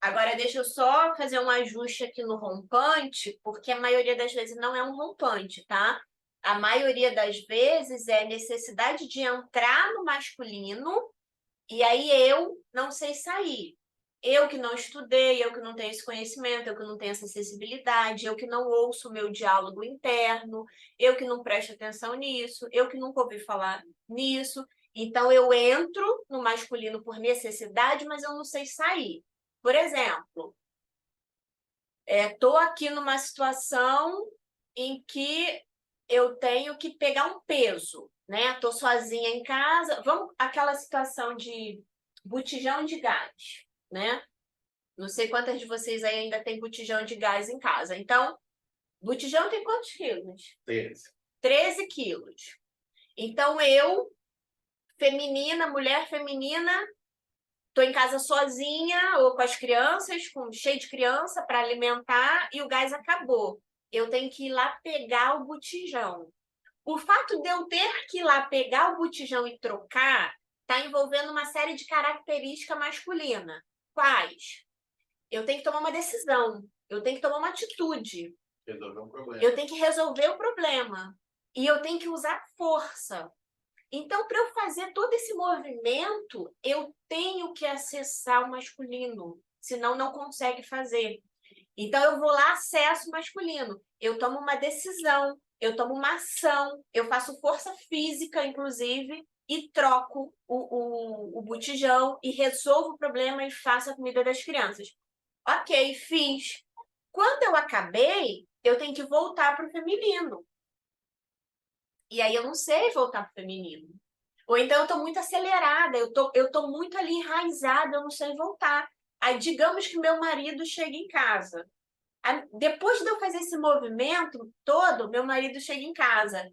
Agora, deixa eu só fazer um ajuste aqui no rompante, porque a maioria das vezes não é um rompante, tá? A maioria das vezes é necessidade de entrar no masculino e aí eu não sei sair. Eu que não estudei, eu que não tenho esse conhecimento, eu que não tenho essa sensibilidade, eu que não ouço o meu diálogo interno, eu que não presto atenção nisso, eu que nunca ouvi falar nisso. Então eu entro no masculino por necessidade, mas eu não sei sair. Por exemplo, estou aqui numa situação em que eu tenho que pegar um peso, né? Estou sozinha em casa. Vamos aquela situação de botijão de gás, né? Não sei quantas de vocês aí ainda tem botijão de gás em casa. Então, botijão tem quantos quilos? 13. 13 quilos. Então, eu, feminina, mulher feminina, tô em casa sozinha ou com as crianças, cheio de criança para alimentar e o gás acabou. Eu tenho que ir lá pegar o botijão. O fato de eu ter que ir lá pegar o botijão e trocar está envolvendo uma série de características masculinas. Quais? Eu tenho que tomar uma decisão, eu tenho que tomar uma atitude, Resolver um problema. eu tenho que resolver o problema e eu tenho que usar força. Então, para eu fazer todo esse movimento, eu tenho que acessar o masculino, senão não consegue fazer. Então, eu vou lá, acesso o masculino, eu tomo uma decisão, eu tomo uma ação, eu faço força física, inclusive, e troco o botijão e resolvo o problema e faço a comida das crianças. Ok, fiz. Quando eu acabei, eu tenho que voltar para o feminino. E aí eu não sei voltar para o feminino. Ou então eu estou muito acelerada, eu tô muito ali enraizada, eu não sei voltar. Aí digamos que meu marido chega em casa. Aí, depois de eu fazer esse movimento todo, meu marido chega em casa.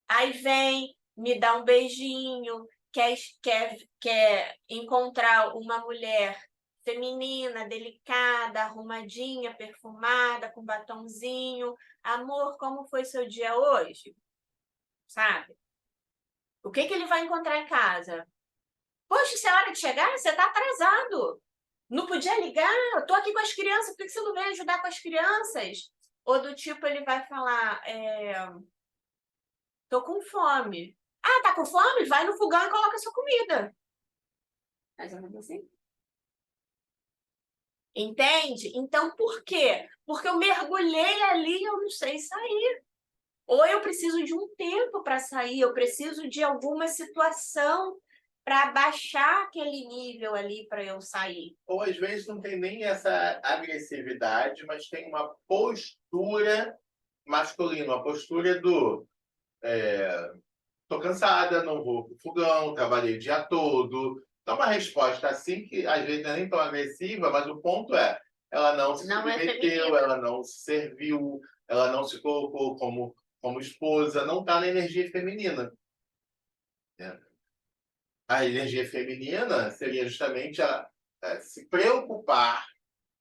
Aí vem, me dá um beijinho, quer encontrar uma mulher feminina, delicada, arrumadinha, perfumada, com batonzinho. Amor, como foi seu dia hoje? Sabe? O que que ele vai encontrar em casa? Poxa, isso é hora de chegar? Você está atrasado. Não podia ligar? Eu tô aqui com as crianças, por que você não vem ajudar com as crianças? Ou do tipo, ele vai falar, tô com fome. Ah, tá com fome? Vai no fogão e coloca a sua comida. Mais ou menos assim. Entende? Então, por quê? Porque eu mergulhei ali e eu não sei sair. Ou eu preciso de um tempo para sair, eu preciso de alguma situação para baixar aquele nível ali para eu sair. Ou às vezes não tem nem essa agressividade, mas tem uma postura masculina, uma postura do tô cansada, não vou pro fogão, trabalhei o dia todo. Então, uma resposta assim, que às vezes não é nem tão agressiva, mas o ponto é, ela não se Não é submeteu, feminina. ela não se serviu, ela não se colocou como esposa, não está na energia feminina, né? A energia feminina seria justamente se preocupar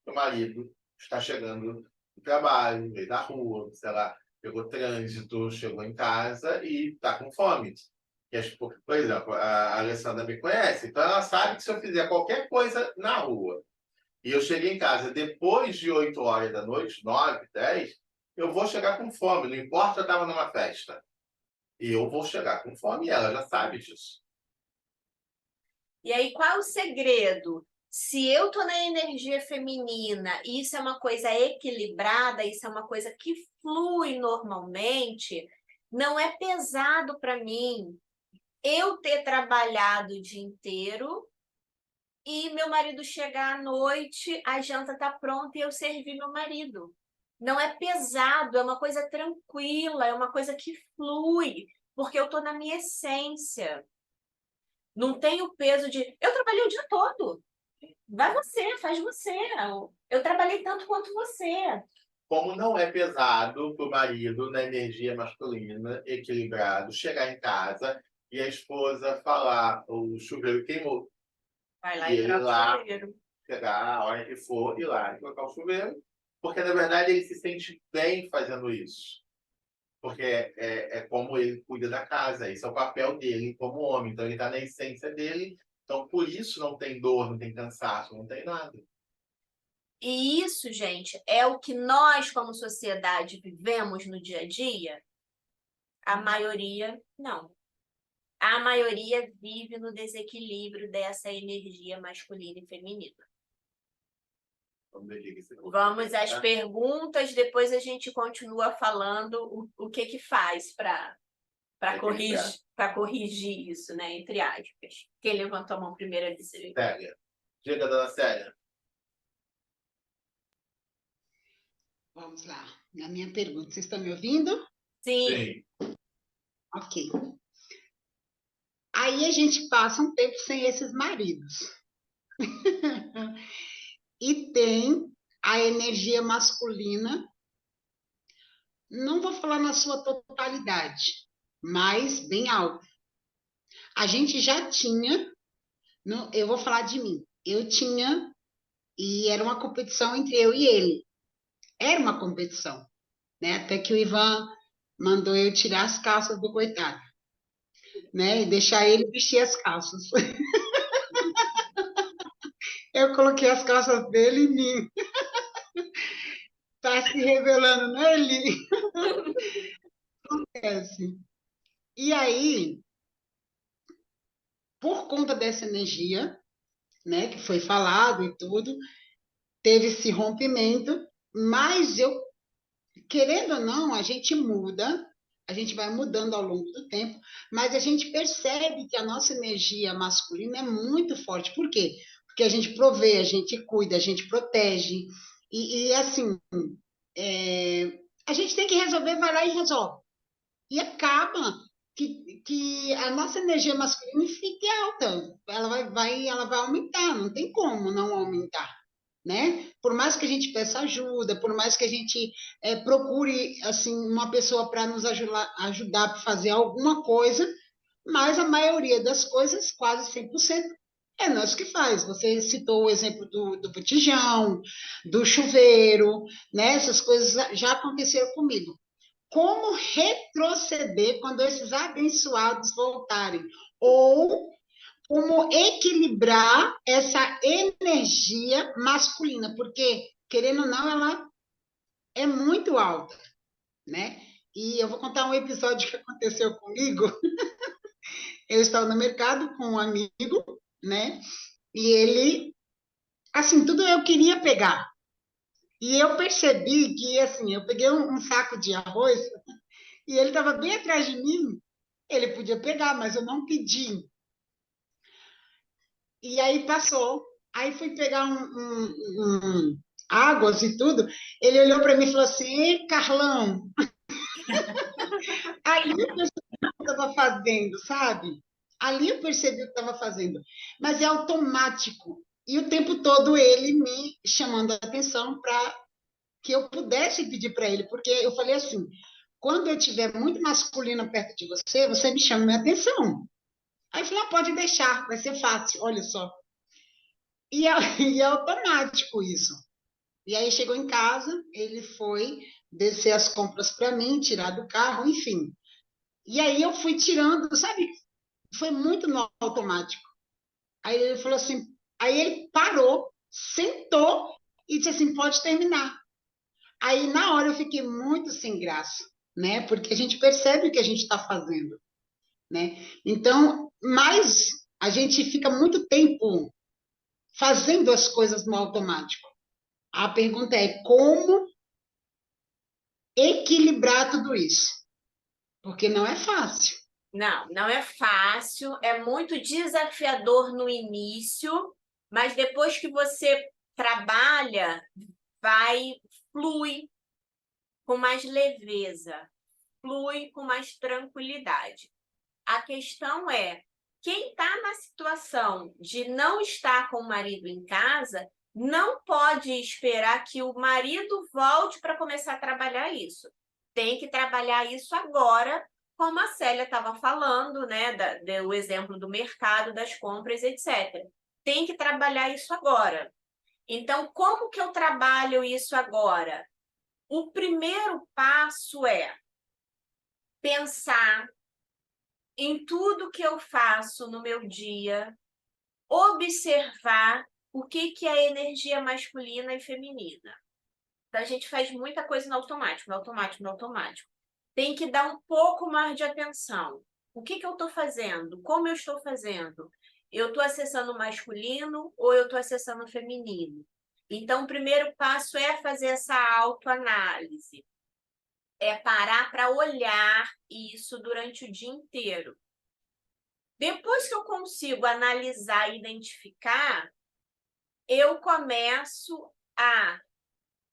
que o marido está chegando do trabalho, no meio da rua, sei lá, pegou trânsito, chegou em casa e está com fome. Por exemplo, a Alessandra me conhece, então ela sabe que se eu fizer qualquer coisa na rua e eu cheguei em casa depois de 8 horas da noite, 9, 10, eu vou chegar com fome, não importa se eu estava numa festa. E eu vou chegar com fome e ela já sabe disso. E aí, qual é o segredo? Se eu tô na energia feminina e isso é uma coisa equilibrada, isso é uma coisa que flui normalmente, não é pesado para mim eu ter trabalhado o dia inteiro e meu marido chegar à noite, a janta tá pronta e eu servir meu marido. Não é pesado, é uma coisa tranquila, é uma coisa que flui, porque eu tô na minha essência. Não tem o peso de eu trabalhei o dia todo. Vai você, faz você. Eu trabalhei tanto quanto você. Como não é pesado para o marido, na energia masculina, equilibrado, chegar em casa e a esposa falar: o chuveiro queimou. Vai lá E e ele ir troca o lá, chuveiro. pegar a hora que for, ir lá e colocar o chuveiro, porque na verdade ele se sente bem fazendo isso. Porque é como ele cuida da casa, esse é o papel dele como homem, então ele está na essência dele, então por isso não tem dor, não tem cansaço, não tem nada. E isso, gente, é o que nós, como sociedade, vivemos no dia a dia? A maioria, não. A maioria vive no desequilíbrio dessa energia masculina e feminina. Vamos às perguntas, depois a gente continua falando o que que faz para corrigir isso, né? Entre aspas. Quem levantou a mão primeiro é dizer. Célia. Diga, dona Célia. Vamos lá. Na minha pergunta, vocês estão me ouvindo? Sim. Ok. Aí a gente passa um tempo sem esses maridos. E tem a energia masculina, não vou falar na sua totalidade, mas bem alta. A gente já tinha, eu vou falar de mim, eu tinha, e era uma competição entre eu e ele. Era uma competição, né? Até que o Ivan mandou eu tirar as calças do coitado, né? E deixar ele vestir as calças. Eu coloquei as calças dele em mim. Tá se revelando, né, Eli? Acontece. E aí, por conta dessa energia, né, que foi falado e tudo, teve esse rompimento, mas eu, querendo ou não, a gente muda, a gente vai mudando ao longo do tempo, mas a gente percebe que a nossa energia masculina é muito forte. Por quê? Porque a gente provê, a gente cuida, a gente protege, e assim, a gente tem que resolver, vai lá e resolve. E acaba que a nossa energia masculina fique alta. Ela vai aumentar, não tem como não aumentar, né? Por mais que a gente peça ajuda, por mais que a gente procure assim uma pessoa para nos ajudar a fazer alguma coisa, mas a maioria das coisas, quase 100%, é nós que faz. Você citou o exemplo do botijão, do chuveiro, né? Essas coisas já aconteceram comigo. Como retroceder quando esses abençoados voltarem? Ou como equilibrar essa energia masculina? Porque, querendo ou não, ela é muito alta, né? E eu vou contar um episódio que aconteceu comigo. Eu estava no mercado com um amigo, né? E ele, assim, tudo eu queria pegar. E eu percebi que, assim, eu peguei um saco de arroz e ele estava bem atrás de mim. Ele podia pegar, mas eu não pedi. E aí passou. Aí fui pegar águas e tudo. Ele olhou para mim e falou assim: Ei, Carlão. Aí eu percebi o que eu estava fazendo, sabe? Ali eu percebi o que estava fazendo. Mas é automático. E o tempo todo ele me chamando a atenção para que eu pudesse pedir para ele. Porque eu falei assim: quando eu tiver muito masculino perto de você, você me chama minha atenção. Aí eu falei: pode deixar, vai ser fácil, olha só. E é automático isso. E aí chegou em casa, ele foi descer as compras para mim, tirar do carro, enfim. E aí eu fui tirando, sabe? Foi muito no automático. Aí ele falou assim, aí ele parou, sentou e disse assim, pode terminar. Aí na hora eu fiquei muito sem graça, né? Porque a gente percebe o que a gente está fazendo, né? Então, mas a gente fica muito tempo fazendo as coisas no automático. A pergunta é como equilibrar tudo isso? Porque não é fácil. Não, não é fácil, é muito desafiador no início, mas depois que você trabalha, flui com mais leveza, flui com mais tranquilidade. A questão é, quem está na situação de não estar com o marido em casa, não pode esperar que o marido volte para começar a trabalhar isso. Tem que trabalhar isso agora, como a Célia estava falando, né? Deu o exemplo do mercado, das compras, etc. Tem que trabalhar isso agora. Então, como que eu trabalho isso agora? O primeiro passo é pensar em tudo que eu faço no meu dia, observar o que que é energia masculina e feminina. Então, a gente faz muita coisa no automático, no automático, no automático. Tem que dar um pouco mais de atenção. O que que eu estou fazendo? Como eu estou fazendo? Eu estou acessando o masculino ou eu estou acessando o feminino? Então, o primeiro passo é fazer essa autoanálise. É parar para olhar isso durante o dia inteiro. Depois que eu consigo analisar e identificar, eu começo a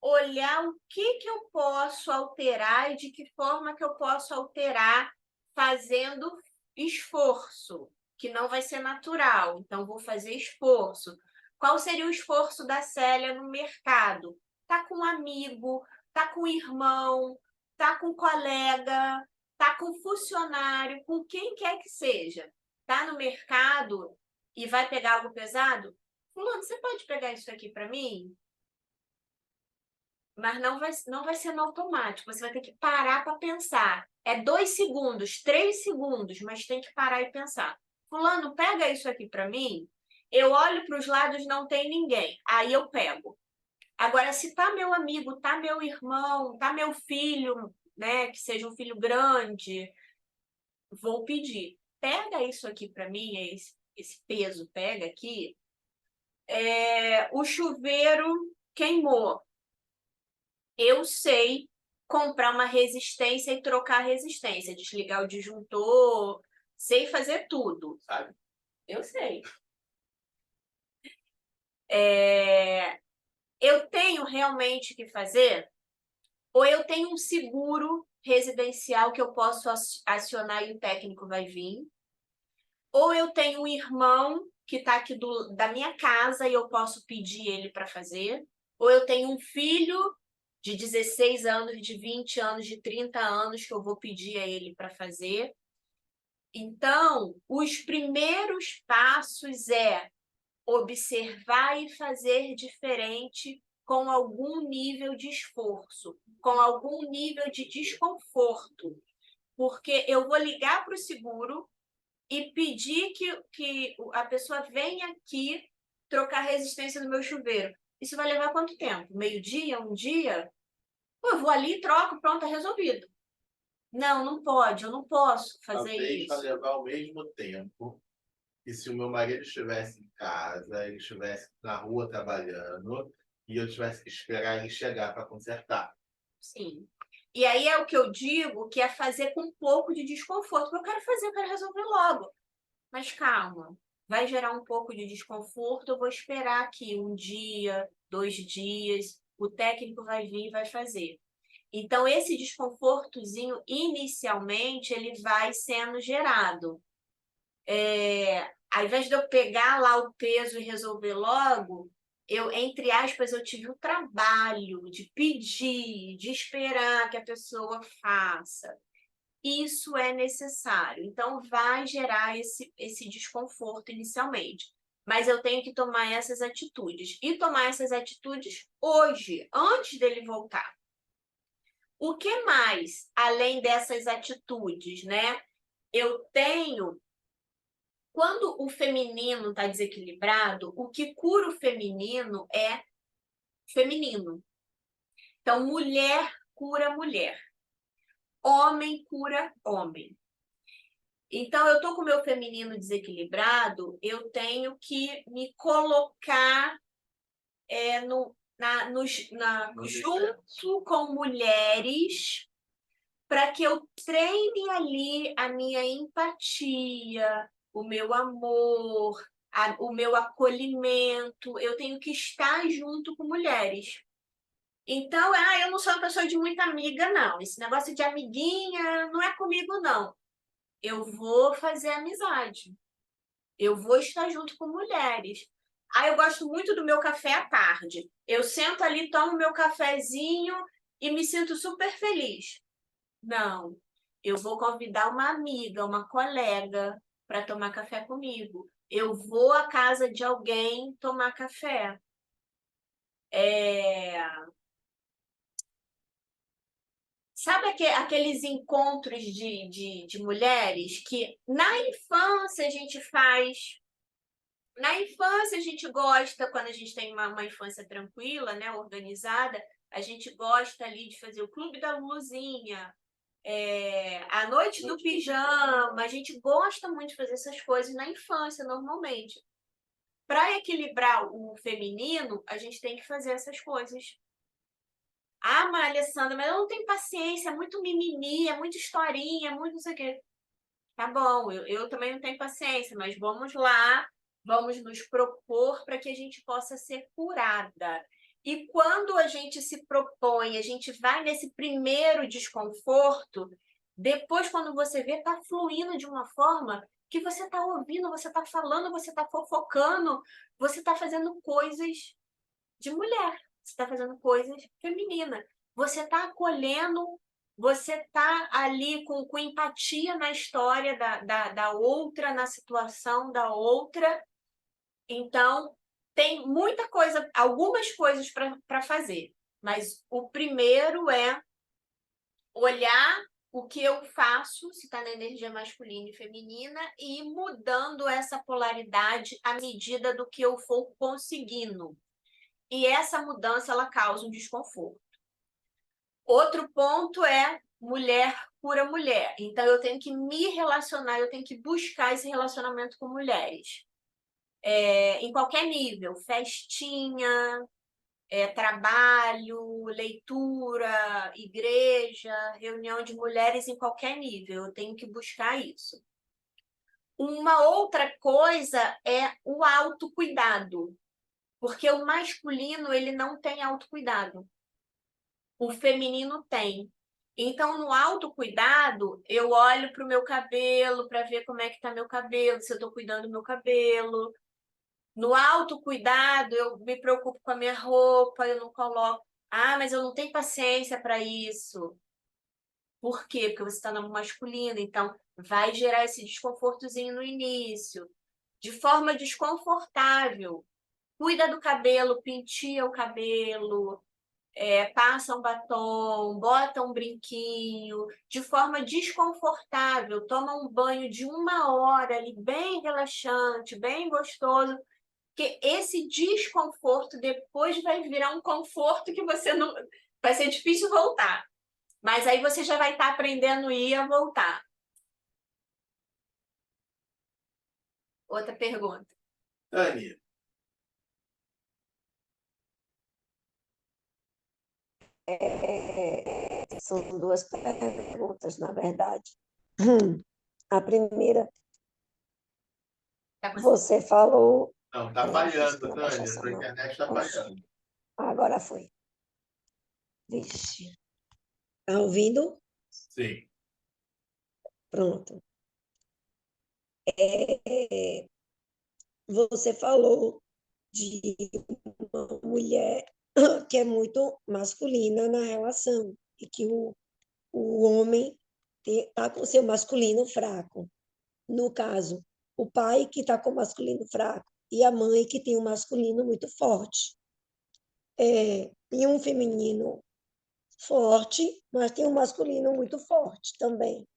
olhar o que que eu posso alterar e de que forma que eu posso alterar fazendo esforço, que não vai ser natural, então vou fazer esforço. Qual seria o esforço da Célia no mercado? Tá com um amigo, tá com um irmão, tá com um colega, tá com um funcionário, com quem quer que seja. Tá no mercado e vai pegar algo pesado? Fulano, você pode pegar isso aqui para mim? Mas não vai ser no automático. Você vai ter que parar para pensar. É 2 segundos, 3 segundos, mas tem que parar e pensar. Fulano, pega isso aqui para mim. Eu olho para os lados, não tem ninguém. Aí eu pego. Agora, se tá meu amigo, tá meu irmão, tá meu filho, né, que seja um filho grande, vou pedir. Pega isso aqui para mim, esse peso, pega aqui. O chuveiro queimou. Eu sei comprar uma resistência e trocar a resistência, desligar o disjuntor, sei fazer tudo, sabe? Eu sei. Eu tenho realmente que fazer? Ou eu tenho um seguro residencial que eu posso acionar e o técnico vai vir? Ou eu tenho um irmão que está aqui da minha casa e eu posso pedir ele para fazer? Ou eu tenho um filho de 16 anos, de 20 anos, de 30 anos que eu vou pedir a ele para fazer? Então, os primeiros passos é observar e fazer diferente com algum nível de esforço, com algum nível de desconforto. Porque eu vou ligar para o seguro e pedir que a pessoa venha aqui trocar a resistência do meu chuveiro. Isso vai levar quanto tempo? Meio-dia? Um dia? Pô, eu vou ali, troco, pronto, tá resolvido. Não, não pode, eu não posso fazer Talvez vai isso. levar ao mesmo tempo. E se o meu marido estivesse em casa, ele estivesse na rua trabalhando, e eu tivesse que esperar ele chegar para consertar. Sim. E aí é o que eu digo, que é fazer com um pouco de desconforto. Eu quero fazer, eu quero resolver logo. Mas calma, vai gerar um pouco de desconforto, eu vou esperar aqui um dia, 2 dias, o técnico vai vir e vai fazer. Então, esse desconfortozinho, inicialmente, ele vai sendo gerado. Ao invés de eu pegar lá o peso e resolver logo, entre aspas, eu tive o trabalho de pedir, de esperar que a pessoa faça. Isso é necessário. Então, vai gerar esse desconforto inicialmente. Mas eu tenho que tomar essas atitudes. E tomar essas atitudes hoje, antes dele voltar. O que mais, além dessas atitudes, né? Eu tenho. Quando o feminino está desequilibrado, o que cura o feminino é feminino. Então, mulher cura mulher. Homem cura homem. Então, eu tô com o meu feminino desequilibrado, eu tenho que me colocar junto com mulheres para que eu treine ali a minha empatia, o meu amor, o meu acolhimento. Eu tenho que estar junto com mulheres. Então, eu não sou uma pessoa de muita amiga, não. Esse negócio de amiguinha não é comigo, não. Eu vou fazer amizade. Eu vou estar junto com mulheres. Eu gosto muito do meu café à tarde. Eu sento ali, tomo meu cafezinho e me sinto super feliz. Não, eu vou convidar uma amiga, uma colega para tomar café comigo. Eu vou à casa de alguém tomar café. Sabe aqueles encontros de mulheres que na infância a gente faz Na infância, a gente gosta, quando a gente tem uma infância tranquila, né, organizada, a gente gosta ali de fazer o clube da luzinha, a noite do pijama, a gente gosta muito de fazer essas coisas na infância, normalmente. Para equilibrar o feminino, a gente tem que fazer essas coisas. Ah, mas Alessandra, mas eu não tenho paciência, é muito mimimi, é muita historinha, é muito não sei o quê. Tá bom, eu também não tenho paciência, mas vamos lá, vamos nos propor para que a gente possa ser curada. E quando a gente se propõe, a gente vai nesse primeiro desconforto, depois, quando você vê, tá fluindo de uma forma que você tá ouvindo, você tá falando, você tá fofocando, você tá fazendo coisas de mulher, você está fazendo coisas femininas. Você está acolhendo, você está ali com empatia na história da outra, na situação da outra. Então, tem muita coisa, algumas coisas para fazer. Mas o primeiro é olhar o que eu faço, se está na energia masculina e feminina, e ir mudando essa polaridade à medida do que eu for conseguindo. E essa mudança ela causa um desconforto. Outro ponto é mulher cura mulher. Então eu tenho que me relacionar, eu tenho que buscar esse relacionamento com mulheres. Em qualquer nível, festinha, trabalho, leitura, igreja, reunião de mulheres em qualquer nível, eu tenho que buscar isso. Uma outra coisa é o autocuidado, porque o masculino ele não tem autocuidado. O feminino tem. Então, no autocuidado, eu olho para o meu cabelo para ver como é que está meu cabelo, se eu estou cuidando do meu cabelo. No autocuidado, eu me preocupo com a minha roupa, eu não coloco. Ah, mas eu não tenho paciência para isso. Por quê? Porque você está no masculino, então vai gerar esse desconfortozinho no início. De forma desconfortável. Cuida do cabelo, penteia o cabelo, passa um batom, bota um brinquinho, de forma desconfortável, toma um banho de 1 hora ali, bem relaxante, bem gostoso, porque esse desconforto depois vai virar um conforto que você não. Vai ser difícil voltar. Mas aí você já vai estar aprendendo a ir a voltar. Outra pergunta. Dani, São duas perguntas, na verdade. A primeira, Tá com você falou. não, tá Peraí, deixa eu falhando, não Dani. abaixar A essa sua mão. internet está Oxe, falhando. agora foi. Vixe. Tá ouvindo? Sim. Pronto. Você falou de uma mulher que é muito masculina na relação e que o homem está com seu masculino fraco. No caso, o pai que está com o masculino fraco e a mãe que tem um masculino muito forte. E um feminino forte, mas tem um masculino muito forte também.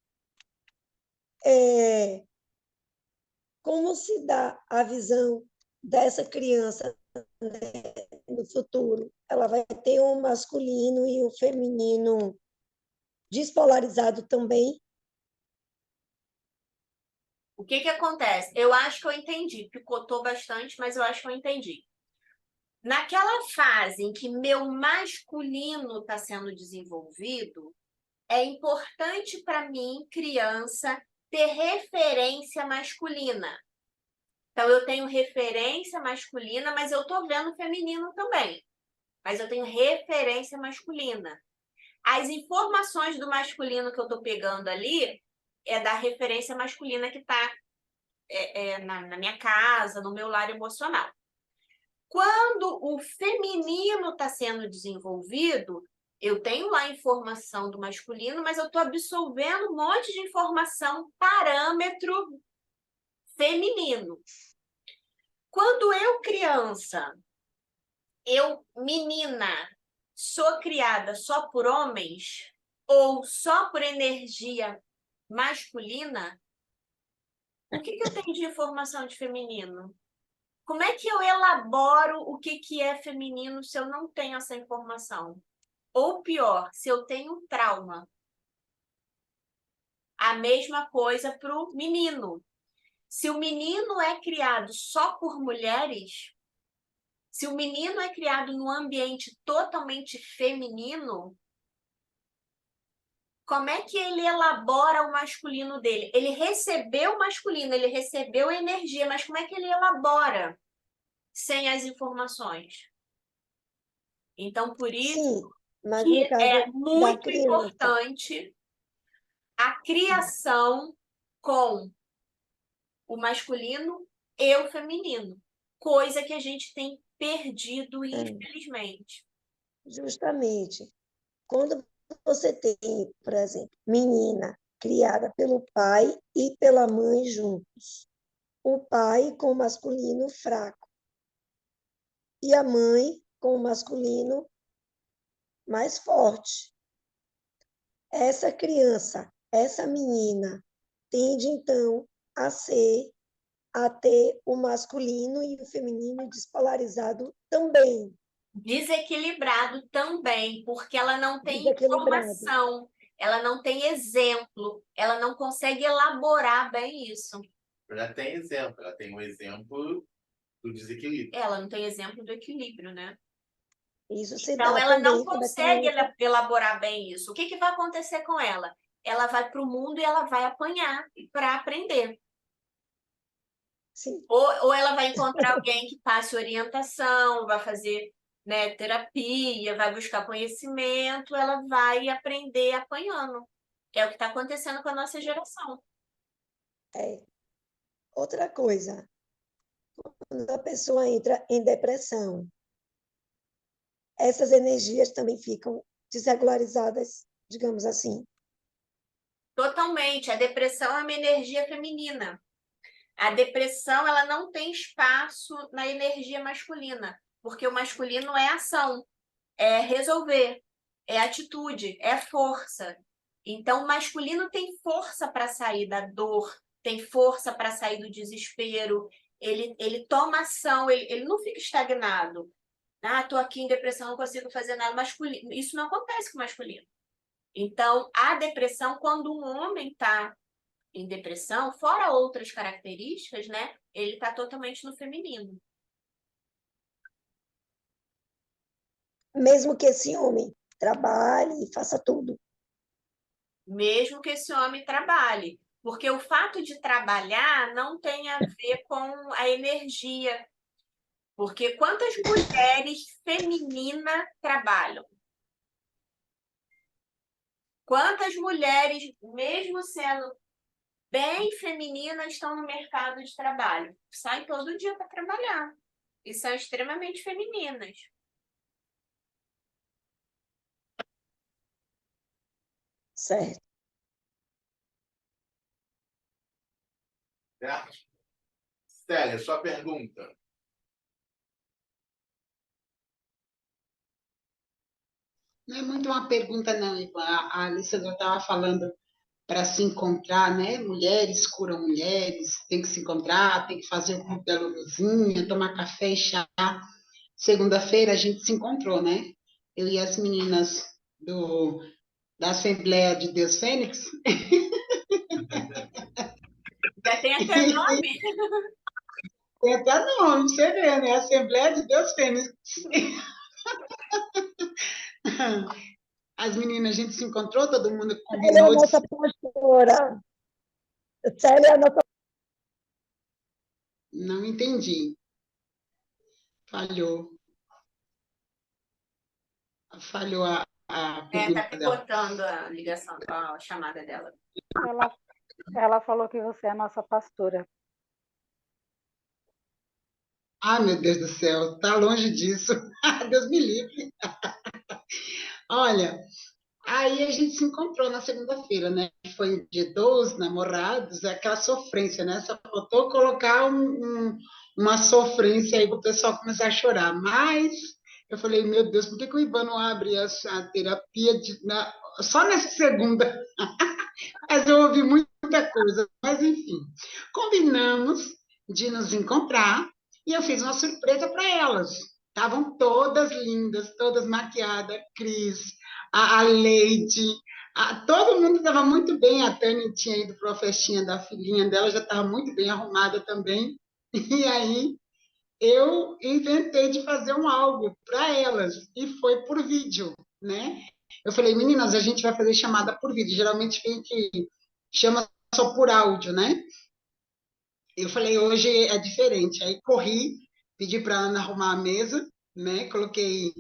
Como se dá a visão dessa criança, né, no futuro? Ela vai ter um masculino e um feminino despolarizado também? O que que acontece? Eu acho que eu entendi. Picotou bastante, mas eu acho que eu entendi. Naquela fase em que meu masculino está sendo desenvolvido, é importante para mim, criança, ter referência masculina. Então, eu tenho referência masculina, mas eu estou vendo feminino também. Mas eu tenho referência masculina. As informações do masculino que eu estou pegando ali é da referência masculina que está na minha casa, no meu lar emocional. Quando o feminino está sendo desenvolvido, eu tenho lá a informação do masculino, mas eu estou absorvendo um monte de informação, parâmetro feminino. Quando eu, criança, eu, menina, sou criada só por homens ou só por energia masculina, o que eu tenho de informação de feminino? Como é que eu elaboro o que é feminino se eu não tenho essa informação? Ou pior, se eu tenho um trauma. A mesma coisa para o menino. Se o menino é criado só por mulheres, se o menino é criado num ambiente totalmente feminino, como é que ele elabora o masculino dele? Ele recebeu o masculino, ele recebeu a energia, mas como é que ele elabora sem as informações? Então, por isso Sim, mas que no é caso da muito criança, importante a criação com o masculino e o feminino, coisa que a gente tem perdido, é, infelizmente. justamente, quando você tem, por exemplo, menina criada pelo pai e pela mãe juntos, o pai com o masculino fraco e a mãe com o masculino mais forte. Essa criança, essa menina, tende então a ter o masculino e o feminino despolarizado também, Desequilibrado também, porque ela não tem desequilibrado. informação, ela não tem exemplo, ela não consegue elaborar bem isso. Já tem exemplo, ela tem um exemplo do desequilíbrio. Ela não tem exemplo do equilíbrio, né? Isso se Então, dá ela não também quando a consegue criança. elaborar bem isso. O que vai acontecer com ela? Ela vai para o mundo e ela vai apanhar para aprender. Sim, Ou ela vai encontrar alguém que passe orientação, vai fazer, né, terapia, vai buscar conhecimento, ela vai aprender apanhando. É o que está acontecendo com a nossa geração. é. Outra coisa, quando a pessoa entra em depressão, essas energias também ficam desregularizadas, digamos assim. Totalmente. A depressão é uma energia feminina. A depressão, ela não tem espaço na energia masculina, porque o masculino é ação, é resolver, é atitude, é força. Então, o masculino tem força para sair da dor, tem força para sair do desespero, ele toma ação, ele não fica estagnado. Ah, tô aqui em depressão, não consigo fazer nada. Masculino. Isso não acontece com o masculino. Então, a depressão, quando um homem está em depressão, fora outras características, né? Ele está totalmente no feminino. Mesmo que esse homem trabalhe e faça tudo. Mesmo que esse homem trabalhe. Porque o fato de trabalhar não tem a ver com a energia. Porque quantas mulheres femininas trabalham? Quantas mulheres, mesmo sendo bem femininas, estão no mercado de trabalho? Saem todo dia para trabalhar. E são extremamente femininas. Certo. Certo? Célia, sua pergunta. Não é muito uma pergunta, não, Ivan. A Alessandra estava falando para se encontrar, né? Mulheres curam mulheres, tem que se encontrar, tem que fazer o clube da Luluzinha, tomar café e chá. Segunda-feira a gente se encontrou, né? Eu e as meninas da Assembleia de Deus Fênix. Já tem até nome. Tem até nome, você vê, né? Assembleia de Deus Fênix. As meninas, a gente se encontrou, todo mundo Ela é a combinou de. nossa pastora. Célia é a nossa. Não entendi. Falhou. Falhou a Tá pergunta dela. picotando a ligação, a chamada dela. Ela, ela falou que você é a nossa pastora. Ah, meu Deus do céu, tá longe disso. Deus me livre. Olha, aí a gente se encontrou na segunda-feira, né? Foi o dia dos namorados, é aquela sofrência, né? Só faltou colocar uma sofrência aí para o pessoal começar a chorar. Mas eu falei, meu Deus, por que o Ivan não abre a terapia só nessa segunda? Mas eu ouvi muita coisa. Mas enfim, combinamos de nos encontrar E eu fiz uma surpresa para elas. Estavam todas lindas, todas maquiadas, Cris, a Leide, todo mundo estava muito bem. A Tânia tinha ido para a festinha da filhinha dela, já estava muito bem arrumada também. E aí eu inventei de fazer um álbum para elas e foi por vídeo, né? Eu falei, meninas, a gente vai fazer chamada por vídeo. Geralmente a gente chama só por áudio, né? Eu falei, hoje é diferente. Aí corri, pedi para Ana arrumar a mesa, né? Coloquei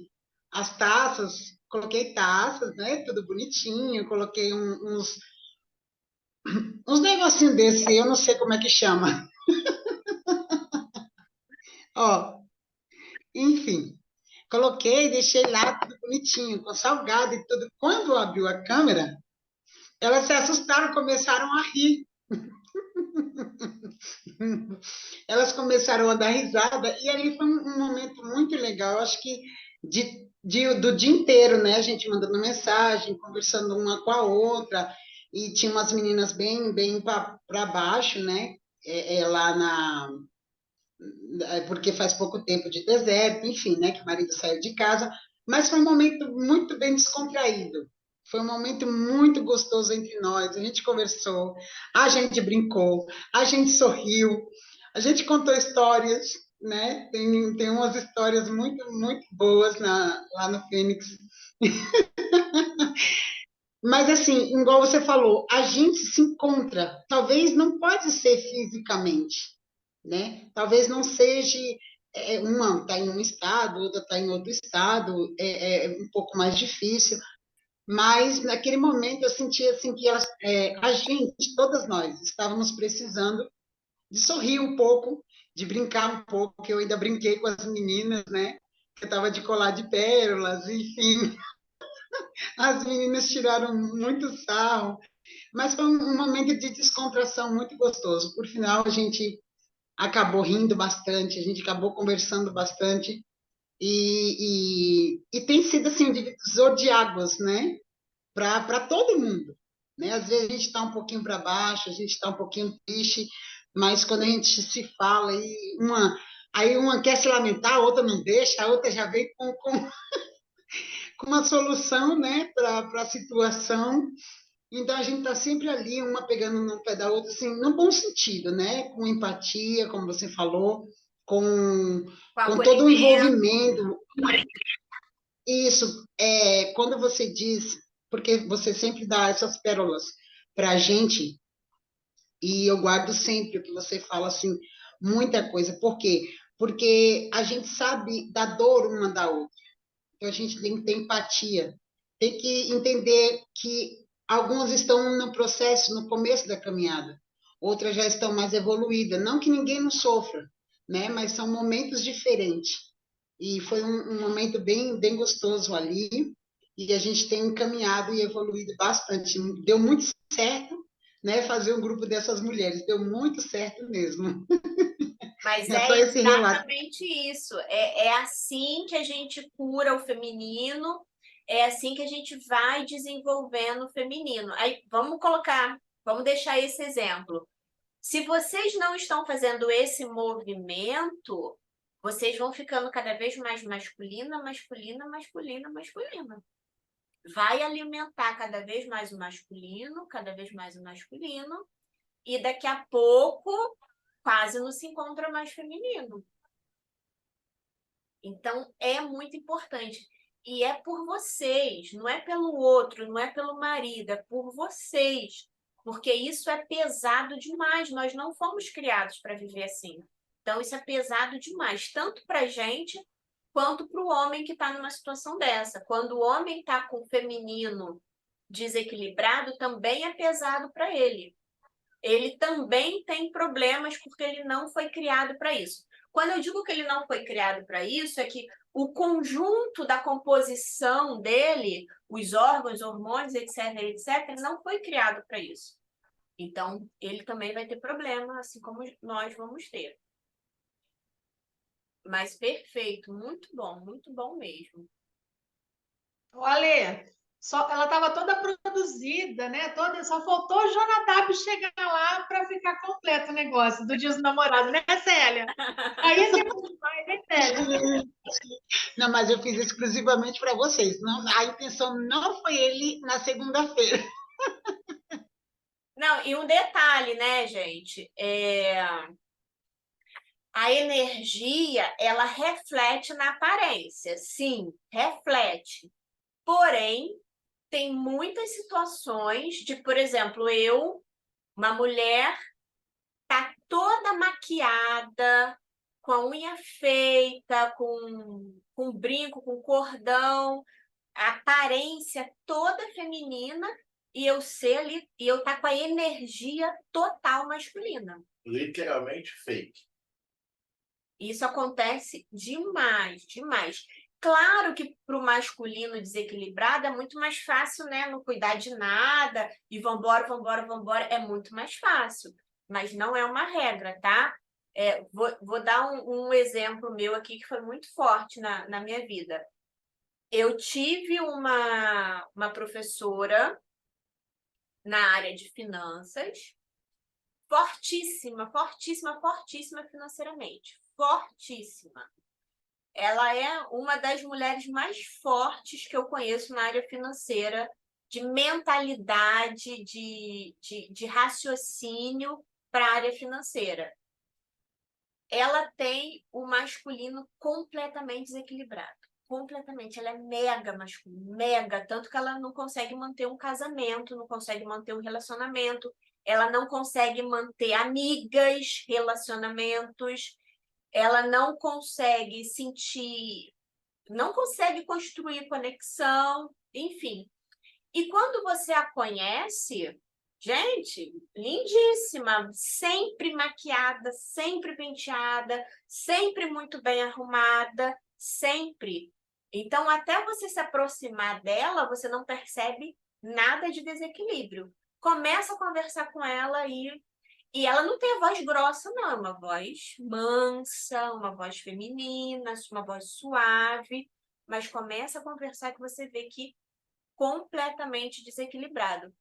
taças, né? Tudo bonitinho, coloquei uns negocinhos desse, eu não sei como é que chama. Ó, enfim, coloquei, deixei lá tudo bonitinho, com salgado e tudo. Quando abriu a câmera, elas se assustaram, começaram a rir. Elas começaram a dar risada e ali foi um momento muito legal. Eu acho que do dia inteiro, né? A gente mandando mensagem, conversando uma com a outra e tinha umas meninas bem para baixo, né? Lá porque faz pouco tempo de deserto, enfim, né? Que o marido saiu de casa, mas foi um momento muito bem descontraído. Foi um momento muito gostoso entre nós. A gente conversou, a gente brincou, a gente sorriu, a gente contou histórias, né? Tem umas histórias muito boas lá no Fênix. Mas assim, igual você falou, a gente se encontra. Talvez não pode ser fisicamente, né? Talvez não seja uma está em um estado, outra está em outro estado, é um pouco mais difícil. Mas naquele momento eu senti assim que a gente, todas nós, estávamos precisando de sorrir um pouco, de brincar um pouco, que eu ainda brinquei com as meninas, né? Que eu estava de colar de pérolas, enfim, as meninas tiraram muito sarro, mas foi um momento de descontração muito gostoso. Por final, a gente acabou rindo bastante, a gente acabou conversando bastante, e tem sido assim um divisor de águas, né? Para todo mundo, né? Às vezes a gente está um pouquinho para baixo, a gente está um pouquinho triste, mas quando a gente se fala aí uma quer se lamentar, a outra não deixa, a outra já vem com uma solução, né, para a situação. Então a gente está sempre ali, uma pegando no pé da outra, assim, no bom sentido, né? Com empatia, como você falou, com, Com com todo o acolhimento. envolvimento. Isso, quando você diz, porque você sempre dá essas pérolas para a gente, e eu guardo sempre o que você fala, assim, muita coisa. Por quê? Porque a gente sabe da dor uma da outra. Então a gente tem que ter empatia, tem que entender que algumas estão no processo, no começo da caminhada, outras já estão mais evoluídas. Não que ninguém não sofra, né? Mas são momentos diferentes. E foi um momento bem gostoso ali, e a gente tem caminhado e evoluído bastante. Deu muito certo, né? Fazer um grupo dessas mulheres, deu muito certo mesmo. Mas É só é esse relato. exatamente isso. É assim que a gente cura o feminino, é assim que a gente vai desenvolvendo o feminino. Aí vamos deixar esse exemplo. Se vocês não estão fazendo esse movimento, vocês vão ficando cada vez mais masculina, masculina, masculina, masculina. Vai alimentar cada vez mais o masculino, cada vez mais o masculino, e daqui a pouco quase não se encontra mais feminino. Então, é muito importante. E é por vocês, não é pelo outro, não é pelo marido, é por vocês. Porque isso é pesado demais. Nós não fomos criados para viver assim. Então, isso é pesado demais, tanto para a gente quanto para o homem que está numa situação dessa. Quando o homem está com o feminino desequilibrado, também é pesado para ele. Ele também tem problemas porque ele não foi criado para isso. Quando eu digo que ele não foi criado para isso, é que o conjunto da composição dele, os órgãos, hormônios, etc., etc., não foi criado para isso. Então, ele também vai ter problema, assim como nós vamos ter. Mas perfeito, muito bom mesmo. Ô, Alê, ela estava toda produzida, né? Só faltou o Jonadab chegar lá para ficar completo o negócio do Dia dos Namorados, né, Célia? Aí você vai, né, Célia? Não, mas eu fiz exclusivamente para vocês. Não, a intenção não foi ele na segunda-feira. Não, e um detalhe, né, gente? A energia, ela reflete na aparência. Sim, reflete. Porém, tem muitas situações de, por exemplo, uma mulher, tá toda maquiada, com a unha feita, com brinco, com cordão, a aparência toda feminina, e eu ser ali, e eu tá com a energia total masculina. Literalmente fake. Isso acontece demais, demais. Claro que para o masculino desequilibrado é muito mais fácil, né? Não cuidar de nada e vambora, vambora, vambora. É muito mais fácil, mas não é uma regra, tá? Vou dar um exemplo meu aqui que foi muito forte na minha vida. Eu tive uma professora na área de finanças, fortíssima, fortíssima, fortíssima financeiramente. Fortíssima. Ela é uma das mulheres mais fortes que eu conheço na área financeira, de mentalidade, de raciocínio para a área financeira. Ela tem o masculino completamente desequilibrado. Completamente. Ela é mega masculina, mega. Tanto que ela não consegue manter um casamento, não consegue manter um relacionamento, ela não consegue manter amigas, relacionamentos, ela não consegue sentir, não consegue construir conexão, enfim. E quando você a conhece, gente, lindíssima, sempre maquiada, sempre penteada, sempre muito bem arrumada, sempre. Então, até você se aproximar dela, você não percebe nada de desequilíbrio. Começa a conversar com ela e ela não tem a voz grossa, não, é uma voz mansa, uma voz feminina, uma voz suave, mas começa a conversar que você vê que completamente desequilibrado.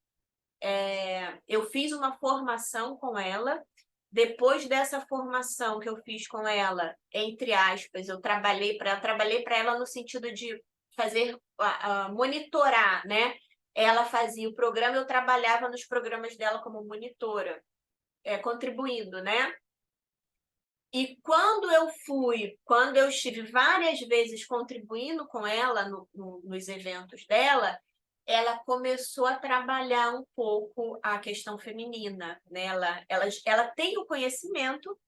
Eu fiz uma formação com ela, depois dessa formação que eu fiz com ela, entre aspas, eu trabalhei para ela no sentido de fazer, monitorar, né? Ela fazia o programa, eu trabalhava nos programas dela como monitora, contribuindo, né? E quando eu estive várias vezes contribuindo com ela nos eventos dela, ela começou a trabalhar um pouco a questão feminina, né? Ela tem o conhecimento,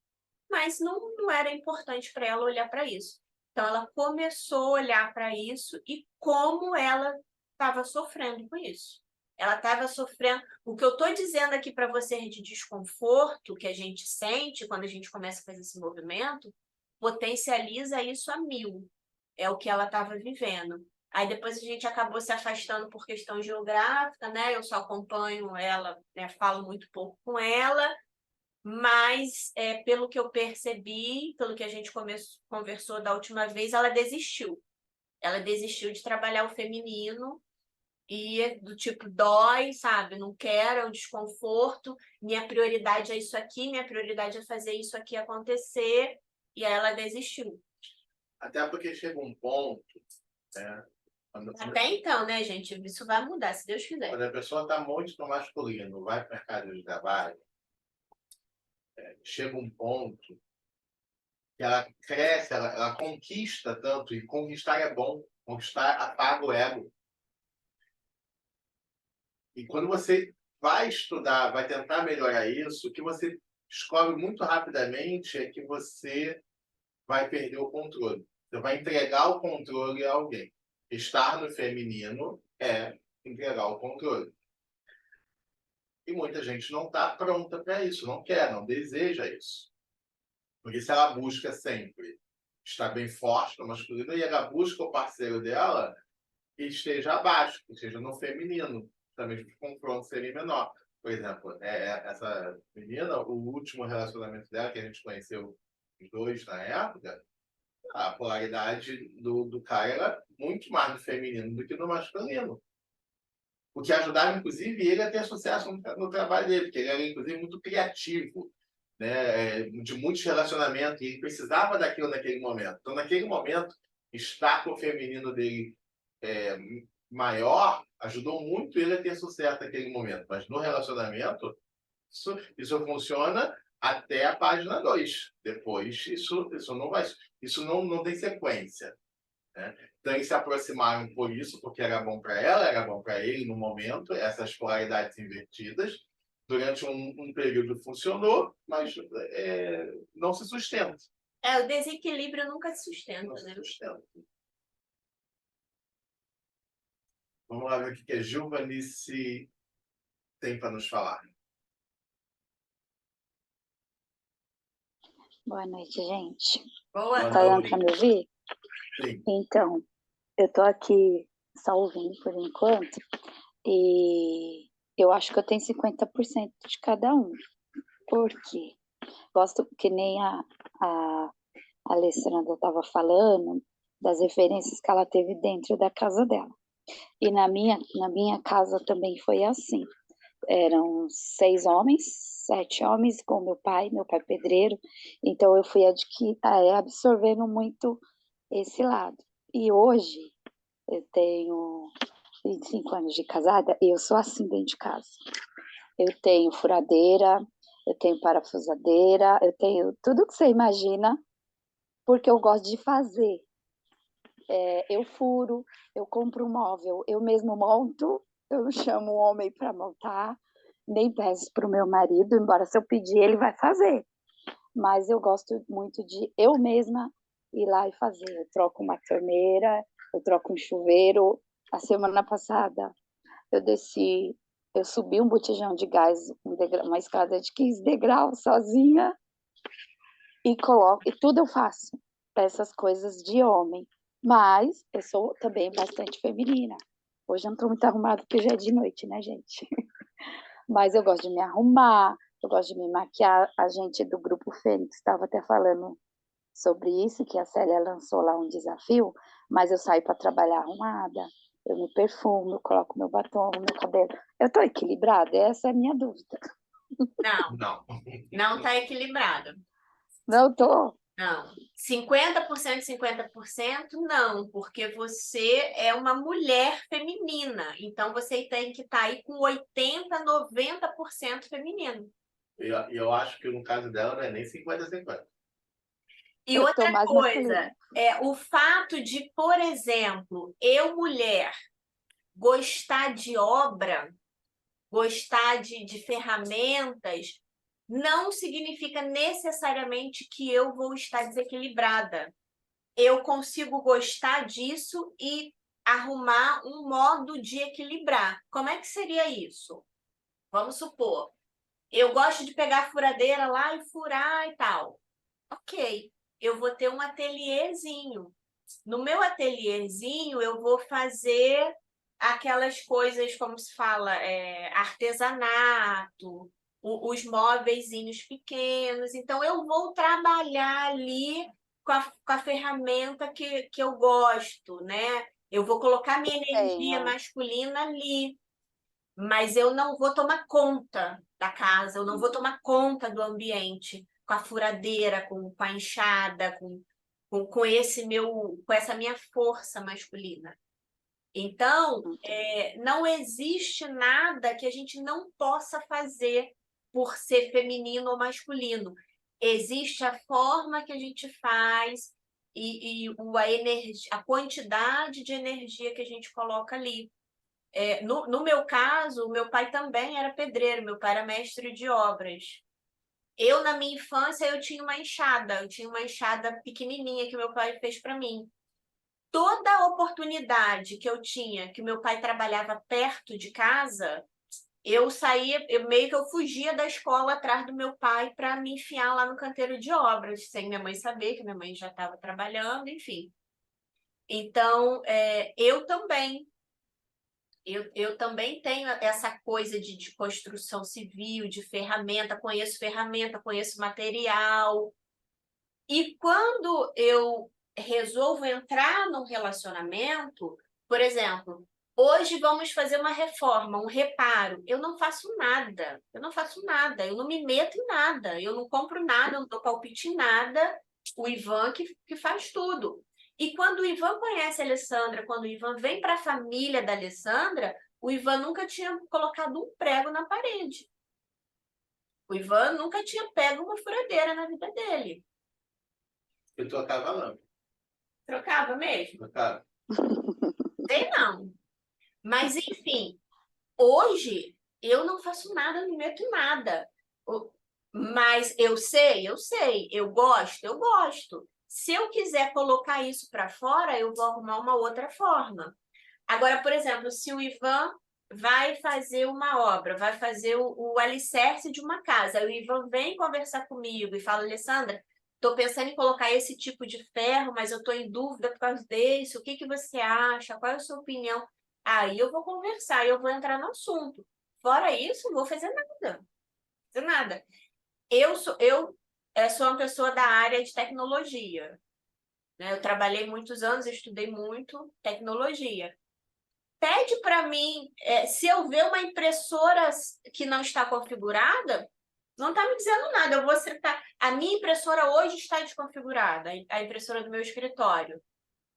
mas não era importante para ela olhar para isso. Então, ela começou a olhar para isso e como ela estava sofrendo com isso. Ela estava sofrendo. O que eu estou dizendo aqui para vocês de desconforto que a gente sente quando a gente começa a fazer esse movimento, potencializa isso a 1000. É o que ela estava vivendo. Aí depois a gente acabou se afastando por questão geográfica, né? Eu só acompanho ela, né? Falo muito pouco com ela, mas pelo que eu percebi, pelo que a gente conversou da última vez, ela desistiu. Ela desistiu de trabalhar o feminino e do tipo, dói, sabe? Não quero, é um desconforto. Minha prioridade é isso aqui, minha prioridade é fazer isso aqui acontecer. E aí ela desistiu. Até porque chega um ponto, né? Até então, né, gente? Isso vai mudar, se Deus quiser. Quando a pessoa está muito no masculino, vai para o mercado de trabalho, chega um ponto que ela cresce, ela conquista tanto, e conquistar é bom, conquistar apaga o ego. E quando você vai estudar, vai tentar melhorar isso, o que você descobre muito rapidamente é que você vai perder o controle. Você vai entregar o controle a alguém. Estar no feminino é entregar o controle. E muita gente não está pronta para isso, não quer, não deseja isso. Porque se ela busca sempre estar bem forte no masculino, e ela busca o parceiro dela que esteja abaixo, que esteja no feminino, também os confrontos serem menor. Por exemplo, essa menina, o último relacionamento dela, que a gente conheceu os dois na época, a polaridade do cara era muito mais no feminino do que no masculino. O que ajudava, inclusive, ele a ter sucesso no trabalho dele, porque ele era, inclusive, muito criativo, né? De muitos relacionamentos, e ele precisava daquilo naquele momento. Então, naquele momento, estar com o feminino dele maior ajudou muito ele a ter sucesso naquele momento. Mas no relacionamento, isso funciona até a página 2. Depois, isso não tem sequência, né? Então, eles se aproximaram por isso, porque era bom para ela, era bom para ele no momento, essas polaridades invertidas. Durante um período funcionou, mas não se sustenta. O desequilíbrio nunca se sustenta, Não se né? sustenta. Vamos lá ver o que a Gilvanice tem para nos falar. Boa noite, gente. Boa Tá dando noite. para me ouvir? Sim. Então, eu tô aqui só ouvindo por enquanto, e eu acho que eu tenho 50% de cada um. Por quê? Gosto, que nem a Alessandra estava falando, das referências que ela teve dentro da casa dela. E na minha casa também foi assim. Eram 6 homens, 7 homens com meu pai pedreiro, então eu fui absorvendo muito esse lado. E hoje eu tenho 25 anos de casada e eu sou assim dentro de casa. Eu tenho furadeira, eu tenho parafusadeira, eu tenho tudo que você imagina, porque eu gosto de fazer. Eu furo, eu compro um móvel, eu mesmo monto, eu chamo o homem para montar, nem peço para o meu marido, embora se eu pedir ele vai fazer. Mas eu gosto muito de eu mesma ir lá e fazer. Eu troco uma torneira, eu troco um chuveiro. A semana passada eu subi um botijão de gás, uma escada de 15 degraus sozinha e tudo eu faço, essas coisas de homem. Mas eu sou também bastante feminina. Hoje eu não estou muito arrumada porque já é de noite, né, gente? Mas eu gosto de me arrumar, eu gosto de me maquiar. A gente do Grupo Fênix estava até falando sobre isso, que a Célia lançou lá um desafio, mas eu saio para trabalhar arrumada, eu me perfumo, eu coloco meu batom, meu cabelo. Eu estou equilibrada? Essa é a minha dúvida. Não está equilibrado. Não estou. Não. 50%, 50%, não, porque você é uma mulher feminina. Então, você tem que estar aí com 80%, 90% feminino. Eu acho que no caso dela não é nem 50-50. E Eu tô outra mais coisa, o fato de, por exemplo, eu, mulher, gostar de obra, gostar de ferramentas, não significa necessariamente que eu vou estar desequilibrada. Eu consigo gostar disso e arrumar um modo de equilibrar. Como é que seria isso? Vamos supor, eu gosto de pegar a furadeira lá e furar e tal. Ok, eu vou ter um ateliêzinho. No meu ateliêzinho, eu vou fazer aquelas coisas, como se fala, artesanato, os móveizinhos pequenos. Então, eu vou trabalhar ali com a ferramenta que eu gosto, né? Eu vou colocar minha energia masculina ali, mas eu não vou tomar conta da casa, eu não vou tomar conta do ambiente com a furadeira, com a enxada, com essa minha força masculina. Então, não existe nada que a gente não possa fazer por ser feminino ou masculino. Existe a forma que a gente faz e a quantidade de energia que a gente coloca ali. No meu caso, o meu pai também era pedreiro, meu pai era mestre de obras. Eu, na minha infância, eu tinha uma enxada pequenininha que meu pai fez para mim. Toda oportunidade que eu tinha, que meu pai trabalhava perto de casa, eu saía, meio que eu fugia da escola atrás do meu pai para me enfiar lá no canteiro de obras, sem minha mãe saber que minha mãe já estava trabalhando, enfim. Então, eu também tenho essa coisa de construção civil, de ferramenta, conheço material. E quando eu resolvo entrar num relacionamento, por exemplo, Hoje vamos fazer uma reforma, um reparo. Eu não faço nada. Eu não faço nada. Eu não me meto em nada. Eu não compro nada, eu não dou palpite em nada. O Ivan que faz tudo. E quando o Ivan conhece a Alessandra, quando o Ivan vem para a família da Alessandra, o Ivan nunca tinha colocado um prego na parede. O Ivan nunca tinha pego uma furadeira na vida dele. Eu trocava a lâmpada. Trocava mesmo? Trocava. Sei não. Mas, enfim, hoje eu não faço nada, não me meto em nada. Mas eu sei. Eu gosto. Se eu quiser colocar isso para fora, eu vou arrumar uma outra forma. Agora, por exemplo, se o Ivan vai fazer uma obra, vai fazer o alicerce de uma casa, o Ivan vem conversar comigo e fala, Alessandra, estou pensando em colocar esse tipo de ferro, mas eu estou em dúvida por causa desse, o que que você acha? Qual é a sua opinião? Aí eu vou conversar, eu vou entrar no assunto. Fora isso, não vou fazer nada. Fazer nada. Eu sou uma pessoa da área de tecnologia, né? Eu trabalhei muitos anos, estudei muito tecnologia. Pede para mim, se eu ver uma impressora que não está configurada, não está me dizendo nada. Eu vou acertar. A minha impressora hoje está desconfigurada, a impressora do meu escritório.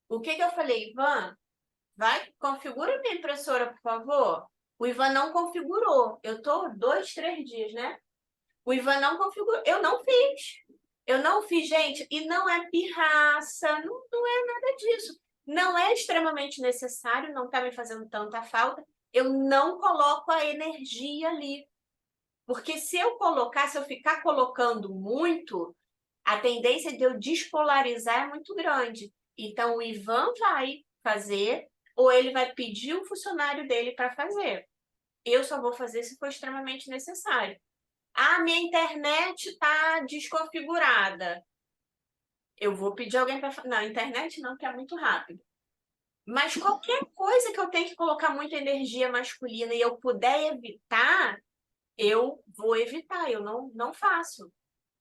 O que que eu falei, Ivan? Vai, configura minha impressora, por favor. O Ivan não configurou. Eu estou 2, 3 dias, né? O Ivan não configurou. Eu não fiz, gente. E não é pirraça, não é nada disso. Não é extremamente necessário, não está me fazendo tanta falta. Eu não coloco a energia ali. Porque se eu ficar colocando muito, a tendência de eu despolarizar é muito grande. Então, o Ivan vai fazer, ou ele vai pedir o funcionário dele para fazer. Eu só vou fazer se for extremamente necessário. Ah, minha internet está desconfigurada. Eu vou pedir alguém para... Não, internet não, que é muito rápido. Mas qualquer coisa que eu tenha que colocar muita energia masculina e eu puder evitar, eu vou evitar, eu não faço.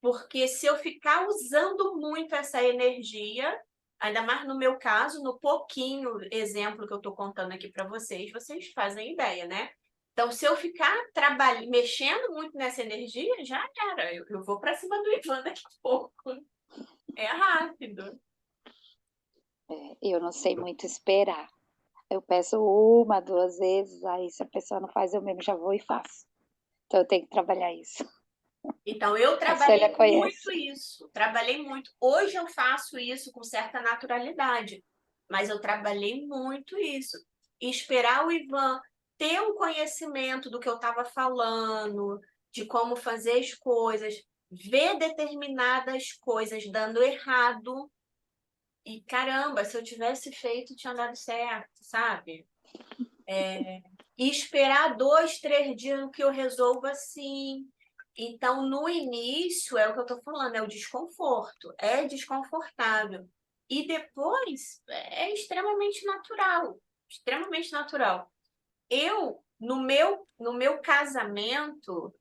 Porque se eu ficar usando muito essa energia, ainda mais no meu caso, no pouquinho exemplo que eu estou contando aqui para vocês fazem ideia, né? Então, se eu ficar mexendo muito nessa energia, já era. Eu vou para cima do Ivan daqui a pouco. É rápido. Eu não sei muito esperar. Eu peço 1, 2 vezes, aí se a pessoa não faz, eu mesmo já vou e faço. Então eu tenho que trabalhar isso. Então, eu Célia trabalhei conhece. muito isso. Trabalhei muito. Hoje eu faço isso com certa naturalidade. Mas eu trabalhei muito isso. E esperar o Ivan ter um conhecimento do que eu estava falando, de como fazer as coisas, ver determinadas coisas dando errado. E caramba, se eu tivesse feito, tinha dado certo, sabe? E esperar 2, 3 dias que eu resolvo assim. Então, no início, é o que eu estou falando, é o desconforto. É desconfortável. E depois, é extremamente natural. Extremamente natural. Eu, no meu casamento,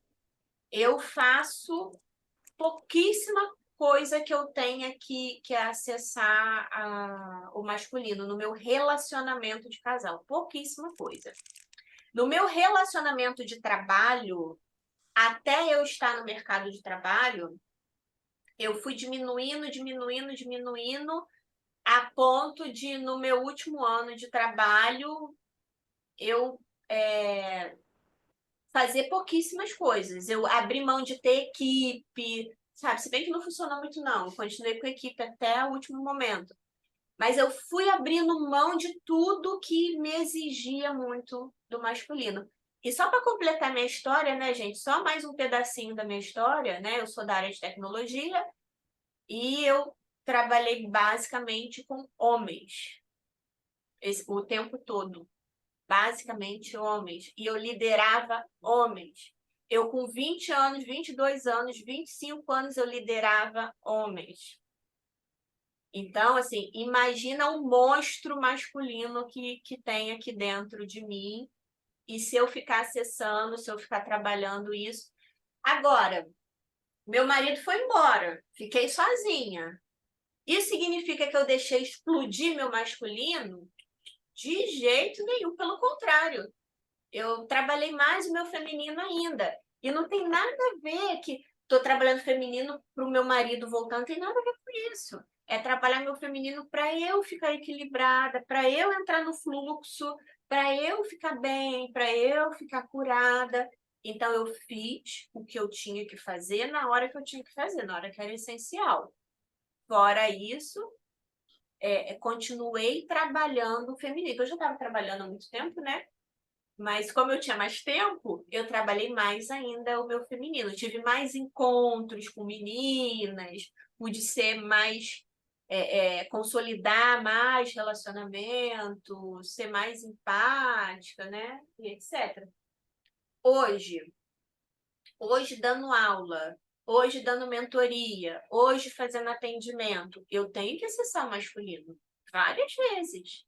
eu faço pouquíssima coisa que eu tenha que acessar o masculino no meu relacionamento de casal. Pouquíssima coisa. No meu relacionamento de trabalho, até eu estar no mercado de trabalho, eu fui diminuindo, a ponto de, no meu último ano de trabalho, eu fazer pouquíssimas coisas. Eu abri mão de ter equipe, sabe? Se bem que não funcionou muito, não. Eu continuei com a equipe até o último momento. Mas eu fui abrindo mão de tudo que me exigia muito do masculino. E só para completar minha história, né, gente? Só mais um pedacinho da minha história, né? Eu sou da área de tecnologia e eu trabalhei basicamente com homens o tempo todo. Basicamente homens. E eu liderava homens. Eu, com 20 anos, 22 anos, 25 anos, eu liderava homens. Então, assim, imagina o monstro masculino que tem aqui dentro de mim. E se eu ficar acessando, se eu ficar trabalhando isso. Agora, meu marido foi embora, fiquei sozinha. Isso significa que eu deixei explodir meu masculino? De jeito nenhum, pelo contrário. Eu trabalhei mais o meu feminino ainda. E não tem nada a ver que estou trabalhando feminino para o meu marido voltar, não tem nada a ver com isso. É trabalhar meu feminino para eu ficar equilibrada, para eu entrar no fluxo, para eu ficar bem, para eu ficar curada. Então, eu fiz o que eu tinha que fazer na hora que eu tinha que fazer, na hora que era essencial. Fora isso, continuei trabalhando o feminino. Eu já estava trabalhando há muito tempo, né? Mas como eu tinha mais tempo, eu trabalhei mais ainda o meu feminino. Eu tive mais encontros com meninas, pude ser mais, consolidar mais relacionamento, ser mais empática, né? E etc. Hoje dando aula, hoje dando mentoria, hoje fazendo atendimento, eu tenho que acessar o masculino várias vezes.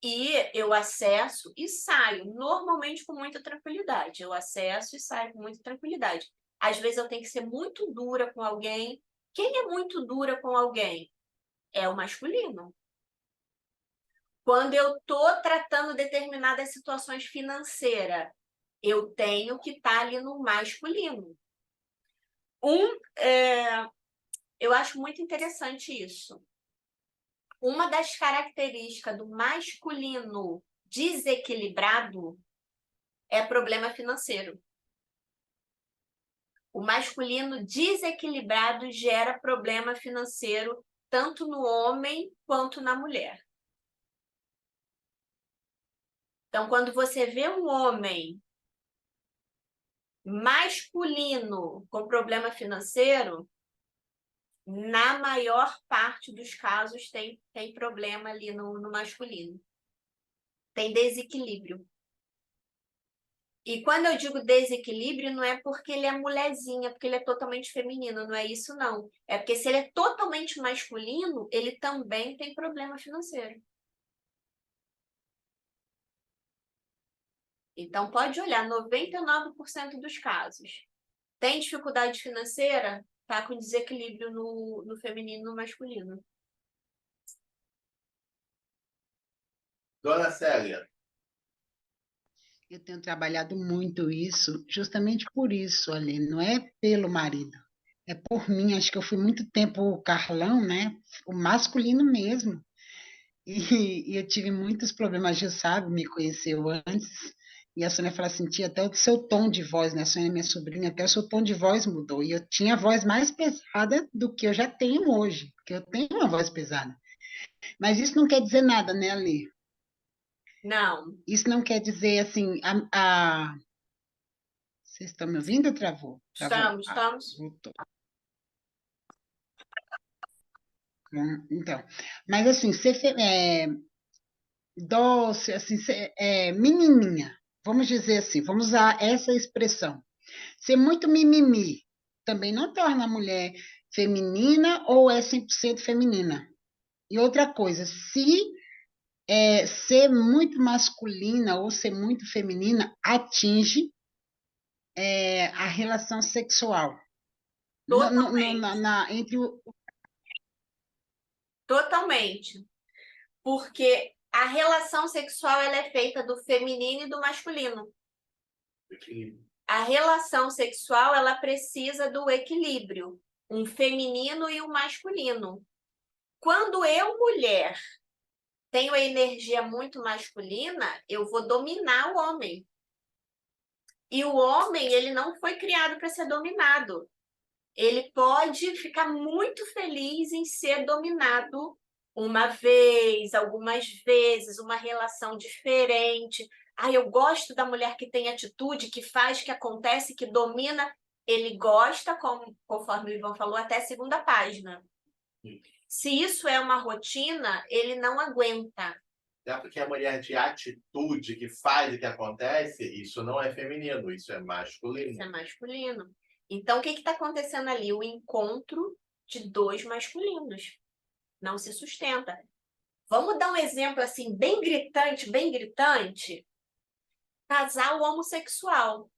E eu acesso e saio, normalmente com muita tranquilidade. Eu acesso e saio com muita tranquilidade. Às vezes eu tenho que ser muito dura com alguém. Quem é muito dura com alguém? É o masculino. Quando eu estou tratando determinadas situações financeiras, eu tenho que estar ali no masculino. Eu acho muito interessante isso. Uma das características do masculino desequilibrado é problema financeiro. O masculino desequilibrado gera problema financeiro tanto no homem quanto na mulher. Então, quando você vê um homem masculino com problema financeiro, na maior parte dos casos tem problema ali no masculino. Tem desequilíbrio. E quando eu digo desequilíbrio, não é porque ele é mulherzinha, porque ele é totalmente feminino, não é isso não. É porque se ele é totalmente masculino, ele também tem problema financeiro. Então pode olhar, 99% dos casos. Tem dificuldade financeira? Tá com desequilíbrio no feminino e no masculino. Dona Célia, Eu tenho trabalhado muito isso, justamente por isso, ali, não é pelo marido, é por mim. Acho que eu fui muito tempo o Carlão, né? O masculino mesmo. E eu tive muitos problemas. A Gil sabe, me conheceu antes, e a Sônia fala assim: tia, até o seu tom de voz, né? A Sônia é minha sobrinha, até o seu tom de voz mudou. E eu tinha a voz mais pesada do que eu já tenho hoje, porque eu tenho uma voz pesada. Mas isso não quer dizer nada, né, Ali? Não, Isso não quer dizer assim, vocês estão me ouvindo ou travou? Travou. estamos. Voltou. Então, mas assim, doce, assim, menininha, vamos dizer assim, vamos usar essa expressão. Ser muito mimimi também não torna a mulher feminina ou é 100% feminina. E outra coisa, se ser muito masculina ou ser muito feminina atinge a relação sexual. Totalmente. Entre o. Totalmente. Porque a relação sexual ela é feita do feminino e do masculino. A relação sexual ela precisa do equilíbrio, um feminino e um masculino. Quando eu, mulher, tenho a energia muito masculina, eu vou dominar o homem. E o homem, ele não foi criado para ser dominado. Ele pode ficar muito feliz em ser dominado uma vez, algumas vezes, uma relação diferente. Ah, eu gosto da mulher que tem atitude, que faz, que acontece, que domina. Ele gosta, conforme o Ivan falou, até a segunda página. Se isso é uma rotina, ele não aguenta. é porque a mulher de atitude que faz e que acontece, isso não é feminino, isso é masculino. Isso é masculino. Então, o que está acontecendo ali? O encontro de dois masculinos. Não se sustenta. Vamos dar um exemplo assim, bem gritante, bem gritante. Casal homossexual.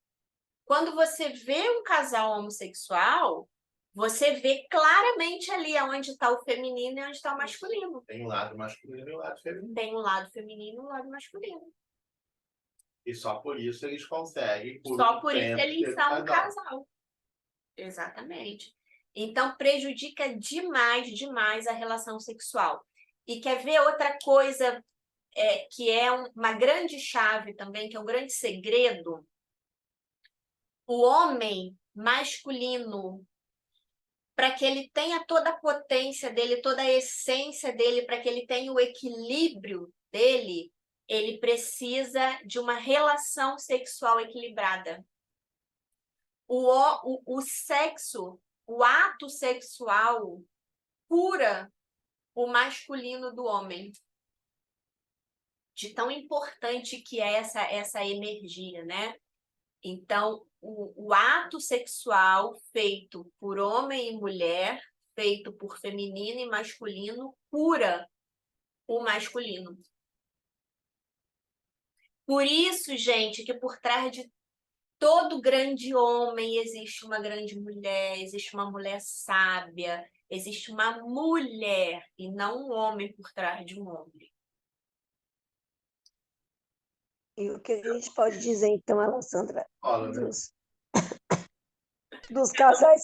Quando você vê um casal homossexual, Você vê claramente ali onde está o feminino e onde está o masculino. Tem um lado masculino e um lado feminino. Tem um lado feminino e um lado masculino. E só por isso eles conseguem, Só por isso tempo, eles ter são um casal. Exatamente. Então prejudica demais, demais a relação sexual. E quer ver outra coisa que é uma grande chave também, que é um grande segredo? O homem masculino, para que ele tenha toda a potência dele, toda a essência dele, para que ele tenha o equilíbrio dele, ele precisa de uma relação sexual equilibrada. O sexo, o ato sexual, cura o masculino do homem. De tão importante que é essa energia, né? Então, o ato sexual feito por homem e mulher, feito por feminino e masculino, cura o masculino. Por isso, gente, que por trás de todo grande homem existe uma grande mulher, existe uma mulher sábia, existe uma mulher e não um homem por trás de um homem. E o que a gente pode dizer, então, Alessandra, Fala, né? dos casais,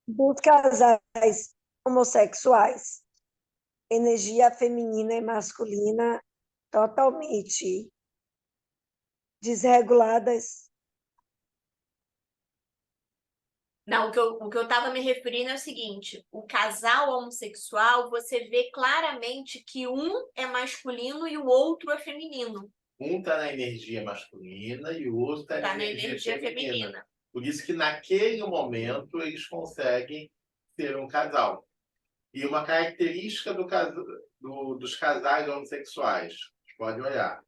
dos casais homossexuais, energia feminina e masculina totalmente desreguladas. Não, o que eu estava me referindo é o seguinte: o casal homossexual, você vê claramente que um é masculino e o outro é feminino. Um está na energia masculina e o outro está Tá na na energia energia feminina. feminina. Por isso que naquele momento eles conseguem ser um casal. E uma característica dos casais homossexuais, vocês podem olhar,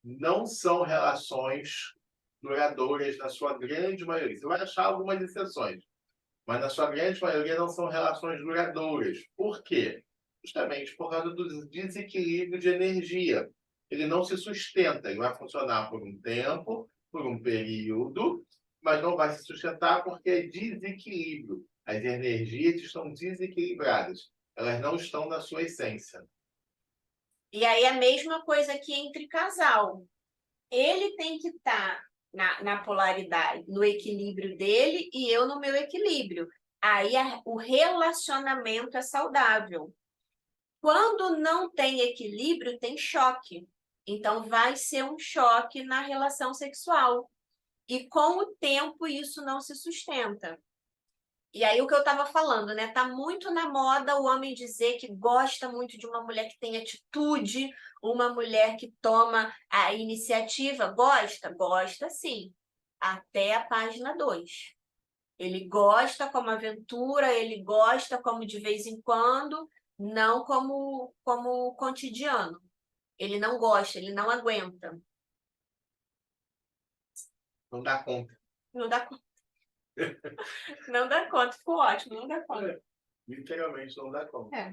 não são relações duradouras na sua grande maioria. Você vai achar algumas exceções, mas na sua grande maioria não são relações duradouras. Por quê? Justamente por causa do desequilíbrio de energia. Ele não se sustenta, ele vai funcionar por um tempo, por um período, mas não vai se sustentar porque é desequilíbrio. As energias estão desequilibradas, elas não estão na sua essência. E aí a mesma coisa aqui entre casal. Ele tem que estar na polaridade, no equilíbrio dele e eu no meu equilíbrio. Aí o relacionamento é saudável. Quando não tem equilíbrio, tem choque. Então vai ser um choque na relação sexual. E com o tempo isso não se sustenta. E aí o que eu estava falando, né? Tá muito na moda o homem dizer que gosta muito de uma mulher que tem atitude, uma mulher que toma a iniciativa. Gosta? Gosta sim. Até a página 2. Ele gosta como aventura, ele gosta como de vez em quando, não como cotidiano. Ele não gosta, ele não aguenta. Não dá conta. Não dá conta. Não dá conta, ficou ótimo, não dá conta. Literalmente não dá conta. É.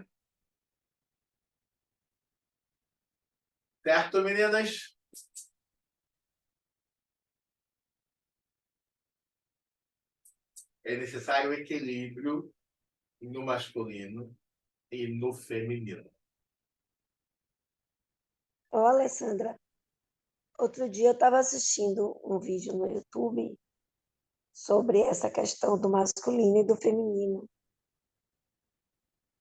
Certo, meninas? É necessário equilíbrio no masculino e no feminino. Ô, Alessandra, outro dia eu estava assistindo um vídeo no YouTube sobre essa questão do masculino e do feminino.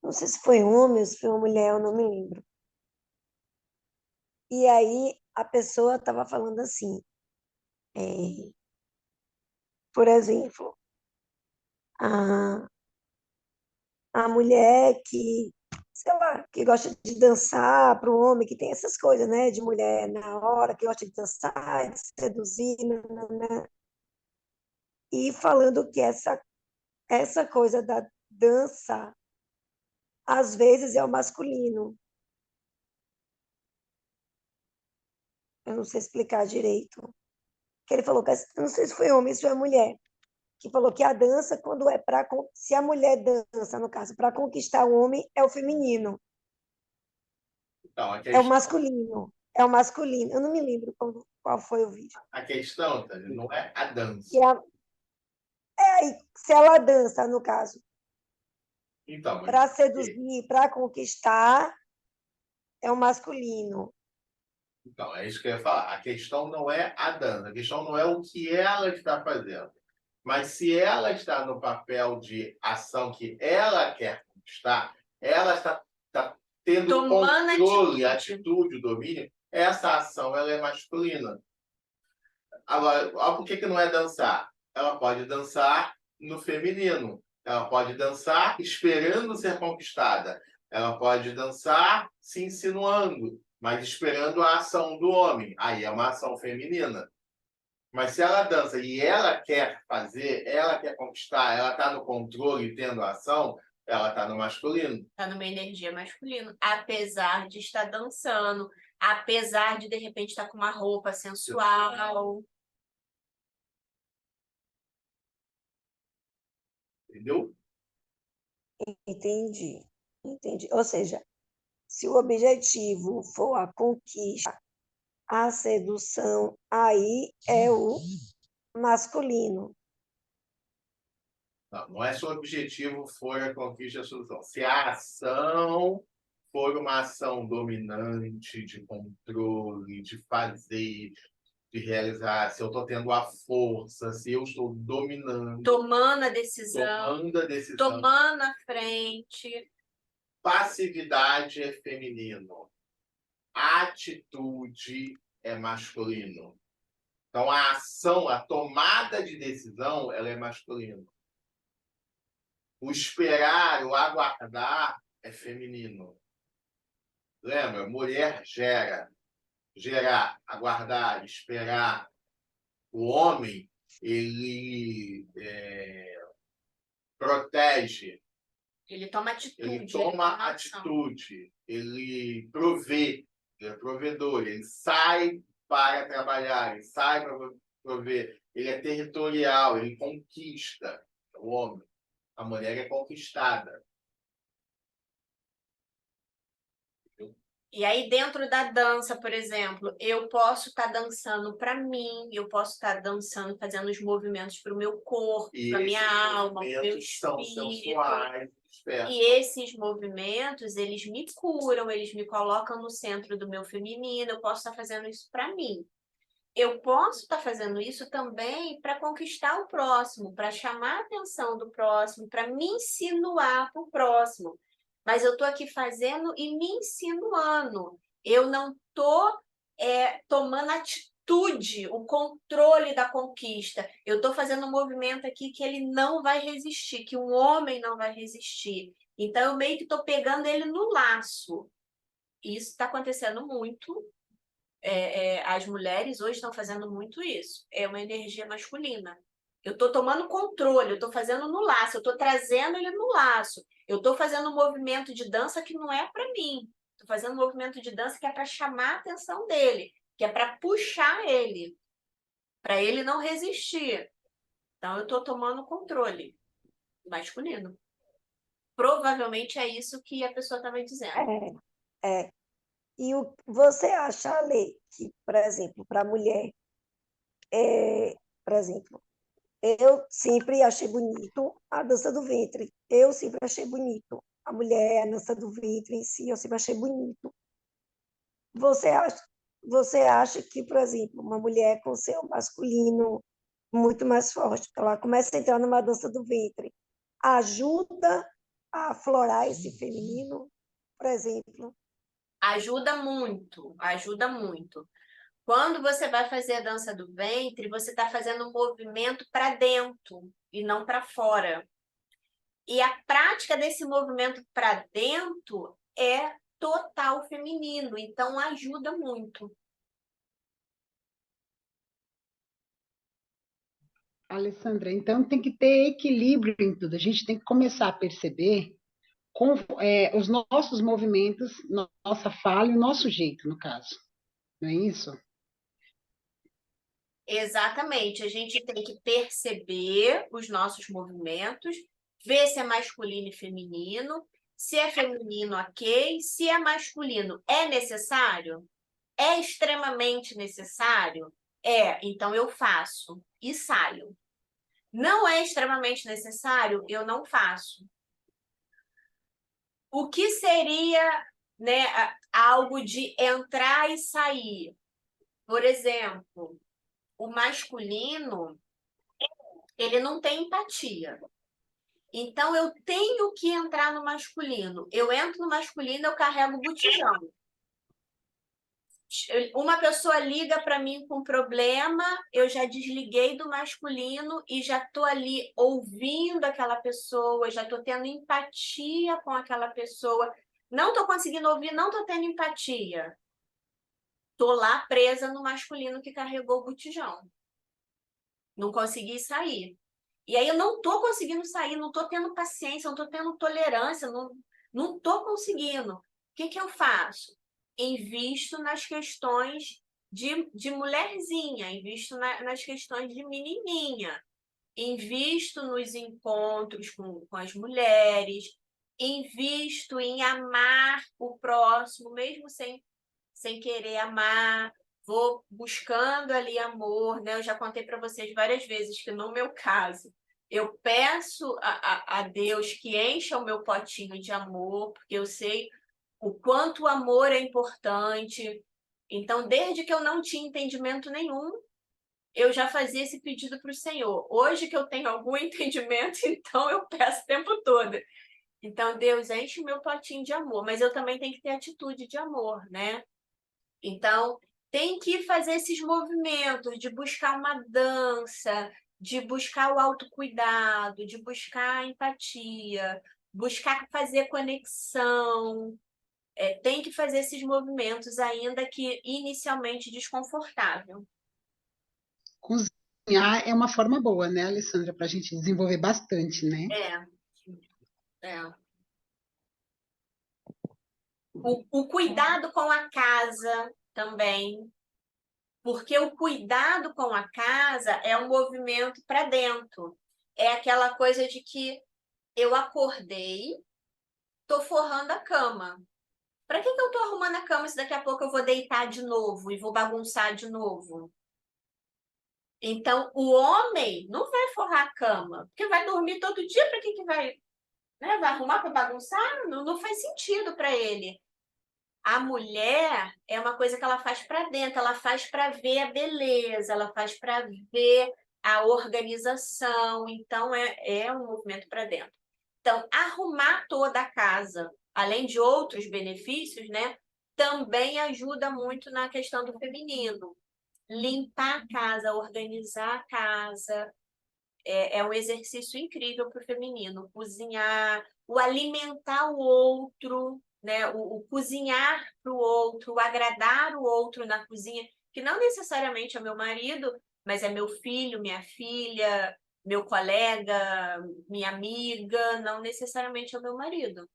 Não sei se foi homem ou se foi uma mulher, eu não me lembro. E aí a pessoa estava falando assim, por exemplo, a mulher que, sei lá, que gosta de dançar para o homem, que tem essas coisas, né, de mulher na hora, que gosta de dançar, de seduzir, nananã. E falando que essa coisa da dança, às vezes, é o masculino. Eu não sei explicar direito. Que ele falou que, eu não sei se foi homem ou se foi mulher, que falou que a dança, quando é para. Se a mulher dança, no caso, para conquistar o homem, é o feminino. Então, É o masculino. É o masculino. Eu não me lembro qual foi o vídeo. a questão, tá, não é a dança. Que é aí, se ela dança, no caso, Então, para seduzir, para conquistar, é o masculino. então, é isso que eu ia falar. A questão não é a dança, a questão não é o que ela está fazendo. Mas se ela está no papel de ação que ela quer conquistar, ela está tendo Tomando controle, atitude. atitude, domínio, essa ação ela é masculina. Agora, por que não é dançar? Ela pode dançar no feminino. Ela pode dançar esperando ser conquistada. Ela pode dançar se insinuando, mas esperando a ação do homem. Aí é uma ação feminina. Mas se ela dança e ela quer fazer, ela quer conquistar, ela está no controle, tendo a ação, ela está no masculino. Está numa energia masculina. Apesar de estar dançando, apesar de repente estar com uma roupa sensual. Entendeu? Entendi. Ou seja, se o objetivo for a conquista, a sedução, aí é o masculino. Não é se o objetivo for a conquista da solução. Se a ação for uma ação dominante, de controle, de fazer, de realizar, se eu estou tendo a força, se eu estou dominando, Tomando a decisão, tomando a decisão. tomando a frente. Passividade é feminino. Atitude é masculino. Então, a ação, a tomada de decisão, ela é masculina. O esperar, o aguardar é feminino. Lembra? Mulher gera. Gerar, aguardar, esperar. O homem, ele protege. Ele toma atitude. Ele toma atitude. Ele provê. Ele é provedor. Ele sai para trabalhar. Ele sai para prover. Ele é territorial. Ele conquista. O homem. A mulher é conquistada. E aí, dentro da dança, por exemplo, eu posso estar dançando para mim, eu posso estar dançando, fazendo os movimentos para o meu corpo, para minha alma, para o meu são espírito. sensuais, E esses movimentos, eles me curam, eles me colocam no centro do meu feminino, eu posso estar fazendo isso para mim. Eu posso estar fazendo isso também para conquistar o próximo, para chamar a atenção do próximo, para me insinuar para o próximo. Mas eu estou aqui fazendo e me insinuando. Eu não estou tomando atitude, o controle da conquista. Eu estou fazendo um movimento aqui que ele não vai resistir, que um homem não vai resistir. Então, eu meio que estou pegando ele no laço. Isso está acontecendo muito. As mulheres hoje estão fazendo muito isso. É uma energia masculina. Eu estou tomando controle, eu estou fazendo no laço, eu estou trazendo ele no laço. Eu estou fazendo um movimento de dança que não é para mim. Estou fazendo um movimento de dança que é para chamar a atenção dele, que é para puxar ele, para ele não resistir. Então, eu estou tomando controle masculino. Provavelmente é isso que a pessoa estava dizendo. E você acha, Ale, que, por exemplo, para a mulher, por exemplo, eu sempre achei bonito a dança do ventre. Eu sempre achei bonito. A mulher, a dança do ventre em si, eu sempre achei bonito. Você acha que, por exemplo, uma mulher com seu masculino muito mais forte, ela começa a entrar numa dança do ventre, ajuda a aflorar esse feminino, por exemplo? Ajuda muito, ajuda muito. Quando você vai fazer a dança do ventre, você está fazendo um movimento para dentro e não para fora. E a prática desse movimento para dentro é total feminino, então ajuda muito. Alessandra, então tem que ter equilíbrio em tudo. A gente tem que começar a perceber os nossos movimentos, nossa fala e o nosso jeito, no caso. Não é isso? Exatamente, a gente tem que perceber os nossos movimentos, ver se é masculino e feminino, se é feminino, ok, se é masculino, é necessário? É extremamente necessário? Então eu faço e saio. não é extremamente necessário, eu não faço. O que seria, né, algo de entrar e sair? Por exemplo, o masculino, ele não tem empatia. Então, eu tenho que entrar no masculino. Eu entro no masculino, eu carrego o botijão. Uma pessoa liga para mim com problema, eu já desliguei do masculino e já estou ali ouvindo aquela pessoa, já estou tendo empatia com aquela pessoa. Não estou conseguindo ouvir, não estou tendo empatia. Estou lá presa no masculino que carregou o botijão. Não consegui sair. E aí eu não estou conseguindo sair, não estou tendo paciência, não estou tendo tolerância, não estou conseguindo. O que eu faço? Invisto nas questões de mulherzinha, invisto nas questões de menininha, invisto nos encontros com as mulheres, invisto em amar o próximo, mesmo sem querer amar, vou buscando ali amor, né? Eu já contei para vocês várias vezes que no meu caso, eu peço a Deus que encha o meu potinho de amor, porque eu sei o quanto o amor é importante. Então, desde que eu não tinha entendimento nenhum, eu já fazia esse pedido para o Senhor. Hoje que eu tenho algum entendimento, então eu peço o tempo todo. Então, Deus, enche o meu potinho de amor, mas eu também tenho que ter atitude de amor, né? Então, tem que fazer esses movimentos de buscar uma dança, de buscar o autocuidado, de buscar a empatia, buscar fazer conexão. Tem que fazer esses movimentos, ainda que inicialmente desconfortável. Cozinhar é uma forma boa, né, Alessandra, para a gente desenvolver bastante, né? É. O cuidado com a casa também, porque o cuidado com a casa é um movimento para dentro. É aquela coisa de que eu acordei, tô forrando a cama. Para que eu tô arrumando a cama se daqui a pouco eu vou deitar de novo e vou bagunçar de novo? Então, o homem não vai forrar a cama, porque vai dormir todo dia, para que vai, né? Vai arrumar para bagunçar? Não faz sentido para ele. A mulher é uma coisa que ela faz para dentro, ela faz para ver a beleza, ela faz para ver a organização. Então, é um movimento para dentro. Então, arrumar toda a casa, além de outros benefícios, né, também ajuda muito na questão do feminino. Limpar a casa, organizar a casa, é um exercício incrível para o feminino. Cozinhar, o alimentar o outro, né? O cozinhar para o outro, o agradar o outro na cozinha, que não necessariamente é meu marido, mas é meu filho, minha filha, meu colega, minha amiga, não necessariamente é o meu marido.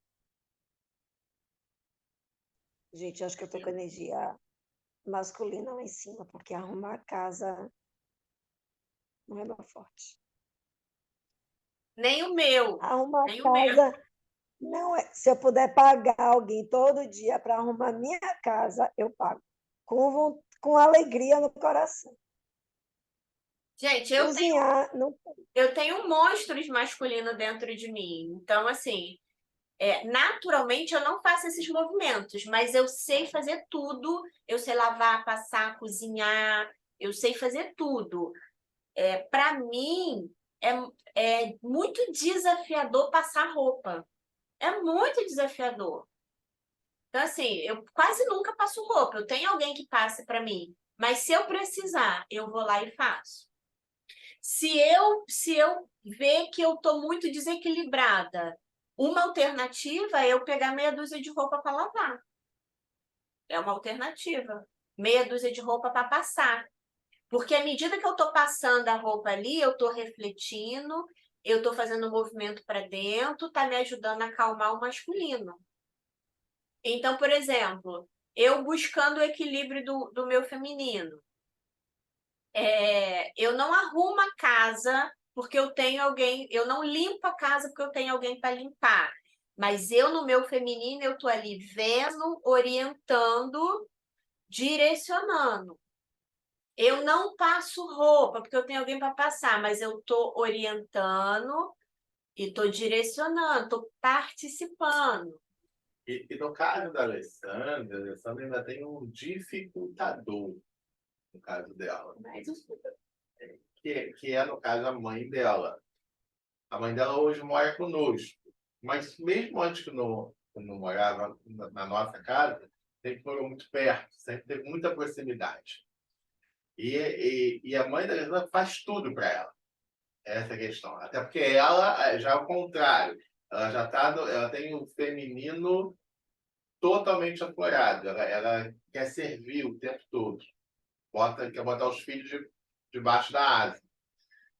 Gente, acho que eu tô com energia masculina lá em cima, porque arrumar a casa não é meu forte. Nem o meu. Arrumar Nem a o meu. casa não é. Se eu puder pagar alguém todo dia para arrumar minha casa, eu pago. Com alegria no coração. Gente, Cozinhar, não. eu tenho monstros masculinos dentro de mim. Então, assim, naturalmente eu não faço esses movimentos, mas eu sei fazer tudo. Eu sei lavar, passar, cozinhar, eu sei fazer tudo. Para mim, é muito desafiador passar roupa. É muito desafiador. Então, assim, eu quase nunca passo roupa. Eu tenho alguém que passe para mim. Mas se eu precisar, eu vou lá e faço. Se eu ver que eu estou muito desequilibrada, uma alternativa é eu pegar meia dúzia de roupa para lavar. É uma alternativa. Meia dúzia de roupa para passar. Porque à medida que eu estou passando a roupa ali, eu estou refletindo, eu estou fazendo um movimento para dentro, está me ajudando a acalmar o masculino. Então, por exemplo, eu buscando o equilíbrio do meu feminino. Eu não arrumo a casa porque eu tenho alguém, eu não limpo a casa porque eu tenho alguém para limpar. Mas eu, no meu feminino, eu estou ali vendo, orientando, direcionando. Eu não passo roupa, porque eu tenho alguém para passar, mas eu estou orientando e estou direcionando, estou participando. E no caso da Alessandra, a Alessandra ainda tem um dificultador no caso dela, Mas que é, no caso, a mãe dela. A mãe dela hoje mora conosco, mas mesmo antes que não morava na nossa casa, sempre morou muito perto, sempre teve muita proximidade. E a mãe da Alessandra faz tudo para ela. Essa é a questão. Até porque ela já é o contrário. Ela já tá ela tem o feminino totalmente aflorado. Ela quer servir o tempo todo. Quer botar os filhos debaixo da asa.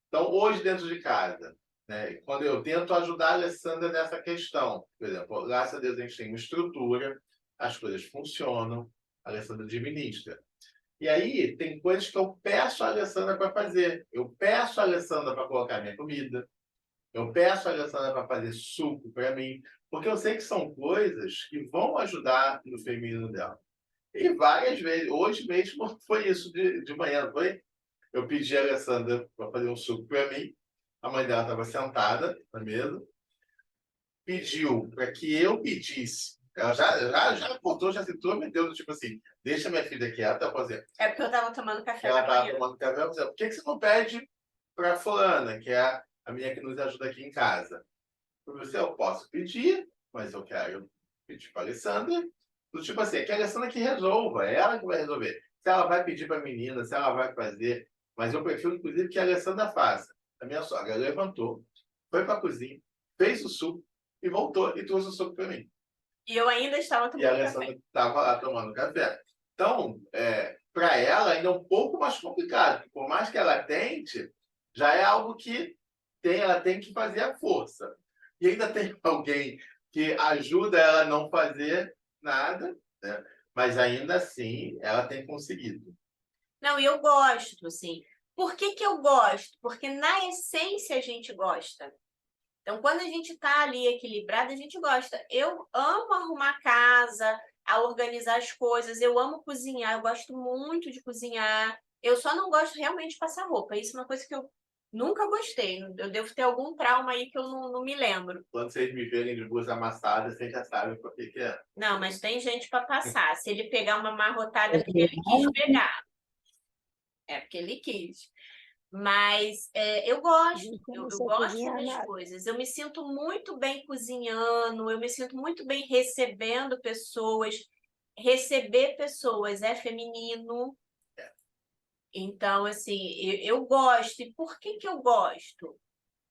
Então, hoje, dentro de casa, né, quando eu tento ajudar a Alessandra nessa questão, por exemplo, graças a Deus a gente tem uma estrutura, as coisas funcionam, a Alessandra administra. E aí, tem coisas que eu peço a Alessandra para fazer. Eu peço a Alessandra para colocar minha comida. Eu peço a Alessandra para fazer suco para mim. Porque eu sei que são coisas que vão ajudar no feminino dela. E várias vezes, hoje mesmo foi isso de manhã, não foi? Eu pedi a Alessandra para fazer um suco para mim. A mãe dela estava sentada na mesa. Pediu para que eu pedisse. Ela já cortou, já se intrometeu, tipo assim, deixa minha filha quieta, fazer. é porque eu estava tomando café Ela da estava manhã. tomando café, eu falei, por que você não pede para fulana, que é a minha que nos ajuda aqui em casa? Eu falei, eu posso pedir, mas eu quero pedir para a Alessandra. Do tipo assim, é que a Alessandra que resolva, é ela que vai resolver. Se ela vai pedir para a menina, se ela vai fazer. Mas eu prefiro, inclusive, que a Alessandra faça. A minha sogra levantou, foi para a cozinha, fez o suco e voltou e trouxe o suco para mim. E eu ainda estava E a tomando café. Alessandra estava lá tomando café. Então, para ela ainda é um pouco mais complicado. Porque por mais que ela tente, já é algo que ela tem que fazer a força. E ainda tem alguém que ajuda ela a não fazer nada, né? Mas ainda assim ela tem conseguido. Não, e eu gosto, assim. Por que que eu gosto? Porque na essência a gente gosta. Então, quando a gente está ali equilibrado, a gente gosta. Eu amo arrumar a casa, a organizar as coisas, eu amo cozinhar, eu gosto muito de cozinhar. Eu só não gosto realmente de passar roupa. Isso é uma coisa que eu nunca gostei. Eu devo ter algum trauma aí que eu não me lembro. Quando vocês me verem de blusa amassada, vocês já sabem por que é. Não, mas tem gente para passar. Se ele pegar uma amarrotada, é porque ele quis pegar. É porque ele quis. Mas eu gosto, Não eu sei gosto cozinhar das nada. coisas. Eu me sinto muito bem cozinhando, eu me sinto muito bem recebendo pessoas. Receber pessoas é feminino. Então, assim, eu gosto. E por que que eu gosto?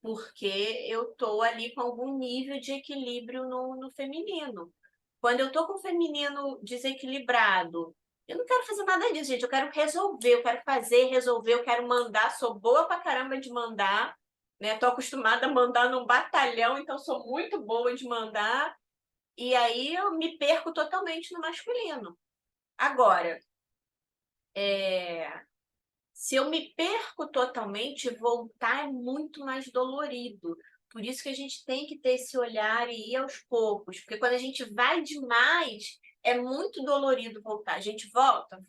Porque eu estou ali com algum nível de equilíbrio no feminino. Quando eu estou com o feminino desequilibrado, eu não quero fazer nada disso, gente. Eu quero resolver, eu quero fazer, resolver, eu quero mandar. Sou boa pra caramba de mandar, né? Tô acostumada a mandar num batalhão, então sou muito boa de mandar. E aí eu me perco totalmente no masculino. Agora, se eu me perco totalmente, voltar é muito mais dolorido. Por isso que a gente tem que ter esse olhar e ir aos poucos, porque quando a gente vai demais, é muito dolorido voltar. A gente volta,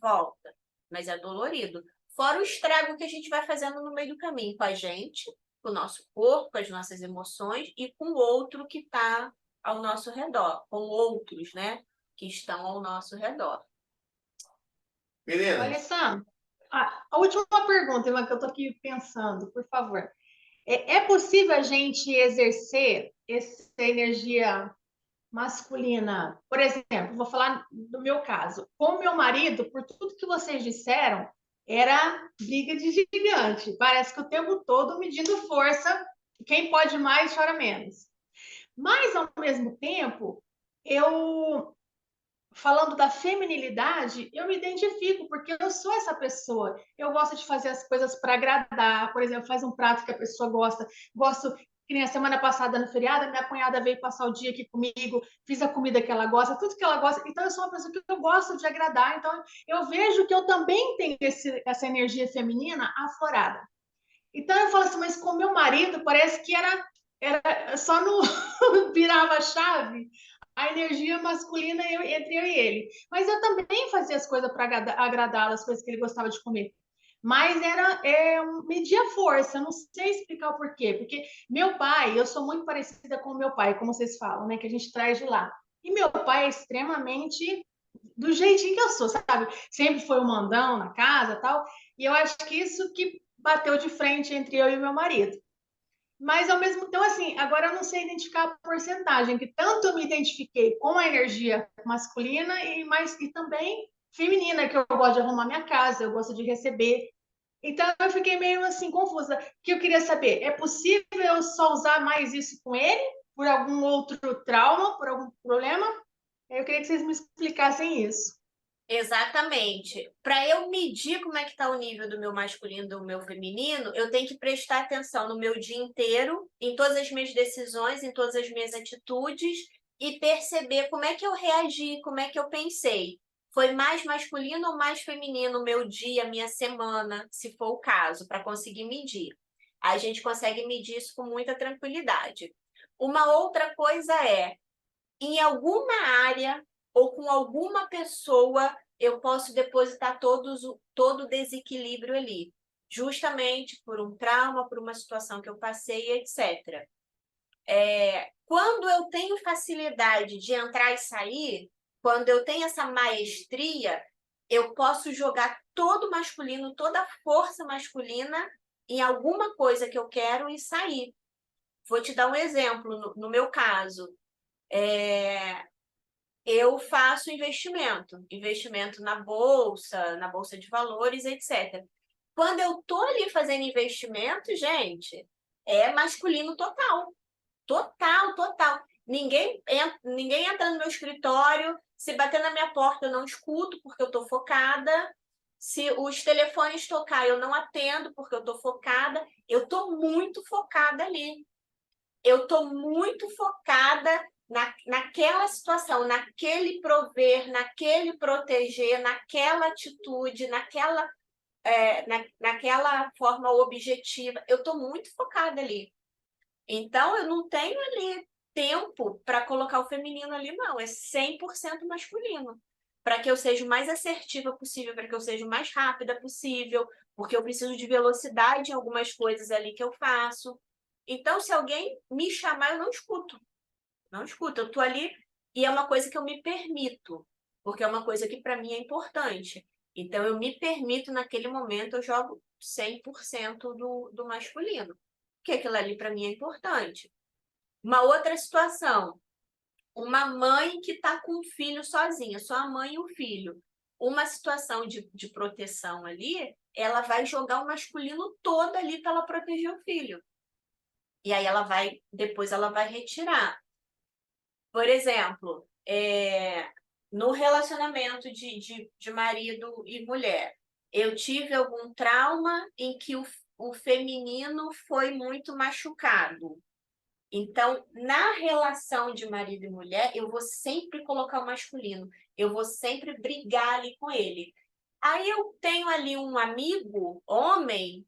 mas é dolorido. Fora o estrago que a gente vai fazendo no meio do caminho com a gente, com o nosso corpo, com as nossas emoções e com o outro que está ao nosso redor, com outros, né, que estão ao nosso redor. Meninas, Alessandra, a última pergunta, Ivan, que eu estou aqui pensando, por favor. É possível a gente exercer essa energia masculina? Por exemplo, vou falar do meu caso. Com meu marido, por tudo que vocês disseram, era briga de gigante. Parece que o tempo todo medindo força, quem pode mais chora menos. Mas, ao mesmo tempo, eu falando da feminilidade, eu me identifico, porque eu sou essa pessoa. Eu gosto de fazer as coisas para agradar, por exemplo, faz um prato que a pessoa gosta. Gosto, que nem a semana passada no feriado, minha cunhada veio passar o dia aqui comigo, fiz a comida que ela gosta, tudo que ela gosta. Então, eu sou uma pessoa que eu gosto de agradar. Então, eu vejo que eu também tenho essa energia feminina aflorada. Então, eu falo assim, mas com meu marido, parece que era só no virava a chave a energia masculina entre eu e ele. Mas eu também fazia as coisas para agradá-lo, as coisas que ele gostava de comer. Mas media força, não sei explicar o porquê. Porque meu pai, eu sou muito parecida com o meu pai, como vocês falam, né? Que a gente traz de lá. E meu pai é extremamente do jeitinho que eu sou, sabe? Sempre foi o mandão na casa, tal. E eu acho que isso que bateu de frente entre eu e meu marido. Mas ao mesmo tempo, assim, agora eu não sei identificar a porcentagem, que tanto eu me identifiquei com a energia masculina e também feminina, que eu gosto de arrumar minha casa, eu gosto de receber. Então eu fiquei meio assim confusa. O que eu queria saber, é possível eu só usar mais isso com ele por algum outro trauma, por algum problema? Eu queria que vocês me explicassem isso. Exatamente. Para eu medir como é que está o nível do meu masculino e do meu feminino, eu tenho que prestar atenção no meu dia inteiro, em todas as minhas decisões, em todas as minhas atitudes e perceber como é que eu reagi, como é que eu pensei. Foi mais masculino ou mais feminino o meu dia, a minha semana, se for o caso, para conseguir medir. A gente consegue medir isso com muita tranquilidade. Uma outra coisa é, em alguma área ou com alguma pessoa, eu posso depositar todo o desequilíbrio ali, justamente por um trauma, por uma situação que eu passei, etc. Quando eu tenho facilidade de entrar e sair, quando eu tenho essa maestria, eu posso jogar todo o masculino, toda a força masculina em alguma coisa que eu quero e sair. Vou te dar um exemplo, no meu caso. Eu faço investimento na bolsa de valores, etc. Quando eu tô ali fazendo investimento, gente, é masculino total. Total, total. Ninguém entra no meu escritório, se bater na minha porta eu não escuto porque eu tô focada. Se os telefones tocar, eu não atendo porque eu tô focada. Eu tô muito focada ali. Eu tô muito focada naquela situação, naquele prover, naquele proteger, naquela atitude, naquela forma objetiva. Eu estou muito focada ali. Então, eu não tenho ali tempo para colocar o feminino ali, não. É 100% masculino. Para que eu seja o mais assertiva possível, para que eu seja o mais rápida possível, porque eu preciso de velocidade em algumas coisas ali que eu faço. Então, se alguém me chamar, eu não escuto. Não escuto, eu tô ali e é uma coisa que eu me permito, porque é uma coisa que para mim é importante. Então, eu me permito, naquele momento, eu jogo 100% do masculino, porque aquilo ali para mim é importante. Uma outra situação, uma mãe que está com um filho sozinha, só a mãe e o filho. Uma situação de proteção ali, ela vai jogar o masculino todo ali para ela proteger o filho. E aí depois ela vai retirar. Por exemplo, no relacionamento de marido e mulher, eu tive algum trauma em que o feminino foi muito machucado. Então, na relação de marido e mulher, eu vou sempre colocar o masculino, eu vou sempre brigar ali com ele. Aí eu tenho ali um amigo, homem,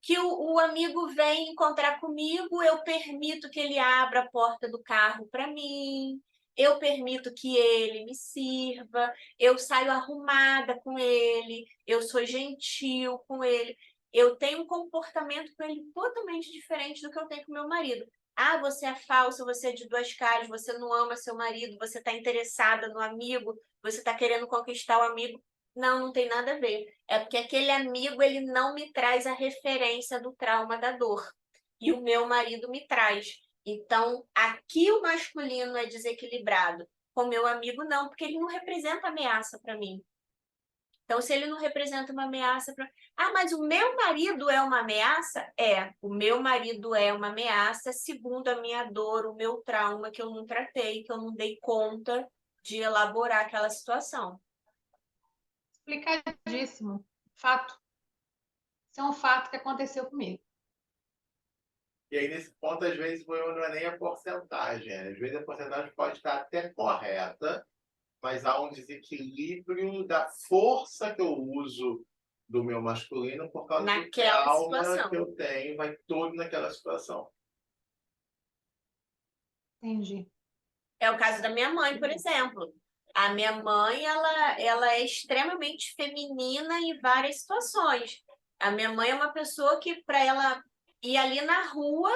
que o amigo vem encontrar comigo, eu permito que ele abra a porta do carro para mim, eu permito que ele me sirva, eu saio arrumada com ele, eu sou gentil com ele, eu tenho um comportamento com ele totalmente diferente do que eu tenho com meu marido. Ah, você é falsa, você é de duas caras, você não ama seu marido, você está interessada no amigo, você está querendo conquistar o amigo. Não, não tem nada a ver. É porque aquele amigo, ele não me traz a referência do trauma da dor. E o meu marido me traz. Então, aqui o masculino é desequilibrado. Com o meu amigo, não, porque ele não representa ameaça para mim. Então, se ele não representa uma ameaça para. Ah, mas o meu marido é uma ameaça? É, o meu marido é uma ameaça, segundo a minha dor, o meu trauma que eu não tratei, que eu não dei conta de elaborar aquela situação. Explicadíssimo. Fato. Isso é um fato que aconteceu comigo. E aí, nesse ponto, às vezes, o problema não é nem a porcentagem. Às vezes, a porcentagem pode estar até correta, mas há um desequilíbrio da força que eu uso do meu masculino por causa do Naquela trauma situação. que eu tenho, vai todo naquela situação. Entendi. É o caso da minha mãe, por exemplo. A minha mãe, ela é extremamente feminina em várias situações. A minha mãe é uma pessoa que, para ela ir ali na rua,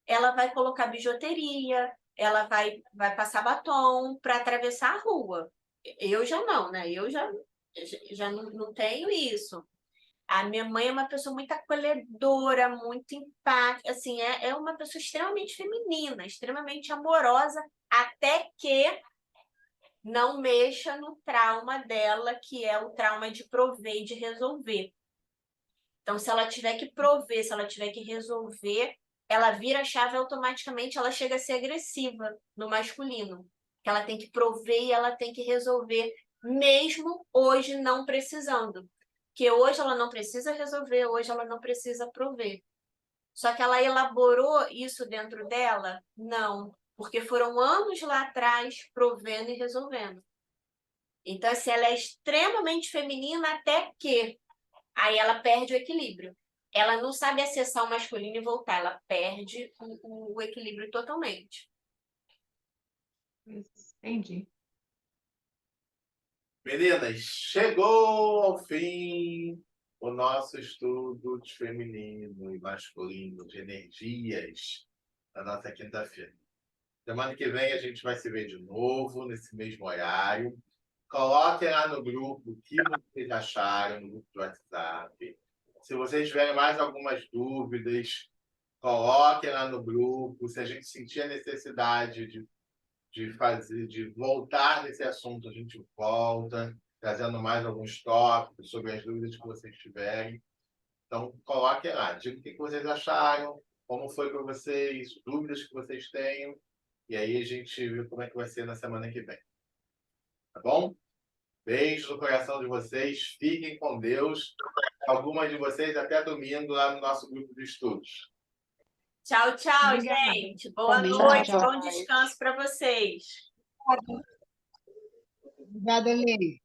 ela vai colocar bijuteria, ela vai passar batom para atravessar a rua. Eu já não, né? Eu já não tenho isso. A minha mãe é uma pessoa muito acolhedora, muito empática, assim, é uma pessoa extremamente feminina, extremamente amorosa, até que não mexa no trauma dela, que é o trauma de prover e de resolver. Então, se ela tiver que prover, se ela tiver que resolver, ela vira a chave automaticamente, ela chega a ser agressiva no masculino. Que ela tem que prover e ela tem que resolver, mesmo hoje não precisando. Que hoje ela não precisa resolver, hoje ela não precisa prover. Só que ela elaborou isso dentro dela? Não, porque foram anos lá atrás provendo e resolvendo. Então, assim, ela é extremamente feminina até que aí ela perde o equilíbrio. Ela não sabe acessar o masculino e voltar, ela perde o equilíbrio totalmente. Entendi. Meninas, chegou ao fim o nosso estudo de feminino e masculino, de energias, na nossa quinta-feira. Semana que vem a gente vai se ver de novo, nesse mesmo horário. Coloquem lá no grupo o que vocês acharam, no grupo do WhatsApp. Se vocês tiverem mais algumas dúvidas, coloquem lá no grupo. Se a gente sentir a necessidade de voltar nesse assunto, a gente volta, trazendo mais alguns tópicos sobre as dúvidas que vocês tiverem. Então, coloquem lá, digam o que vocês acharam, como foi para vocês, dúvidas que vocês tenham, e aí a gente vê como é que vai ser na semana que vem. Tá bom? Beijo no coração de vocês, fiquem com Deus. Algumas de vocês até domingo lá no nosso grupo de estudos. Tchau, tchau, Obrigada. gente. Boa Também, noite, tchau. bom descanso para vocês. Obrigada, Lê.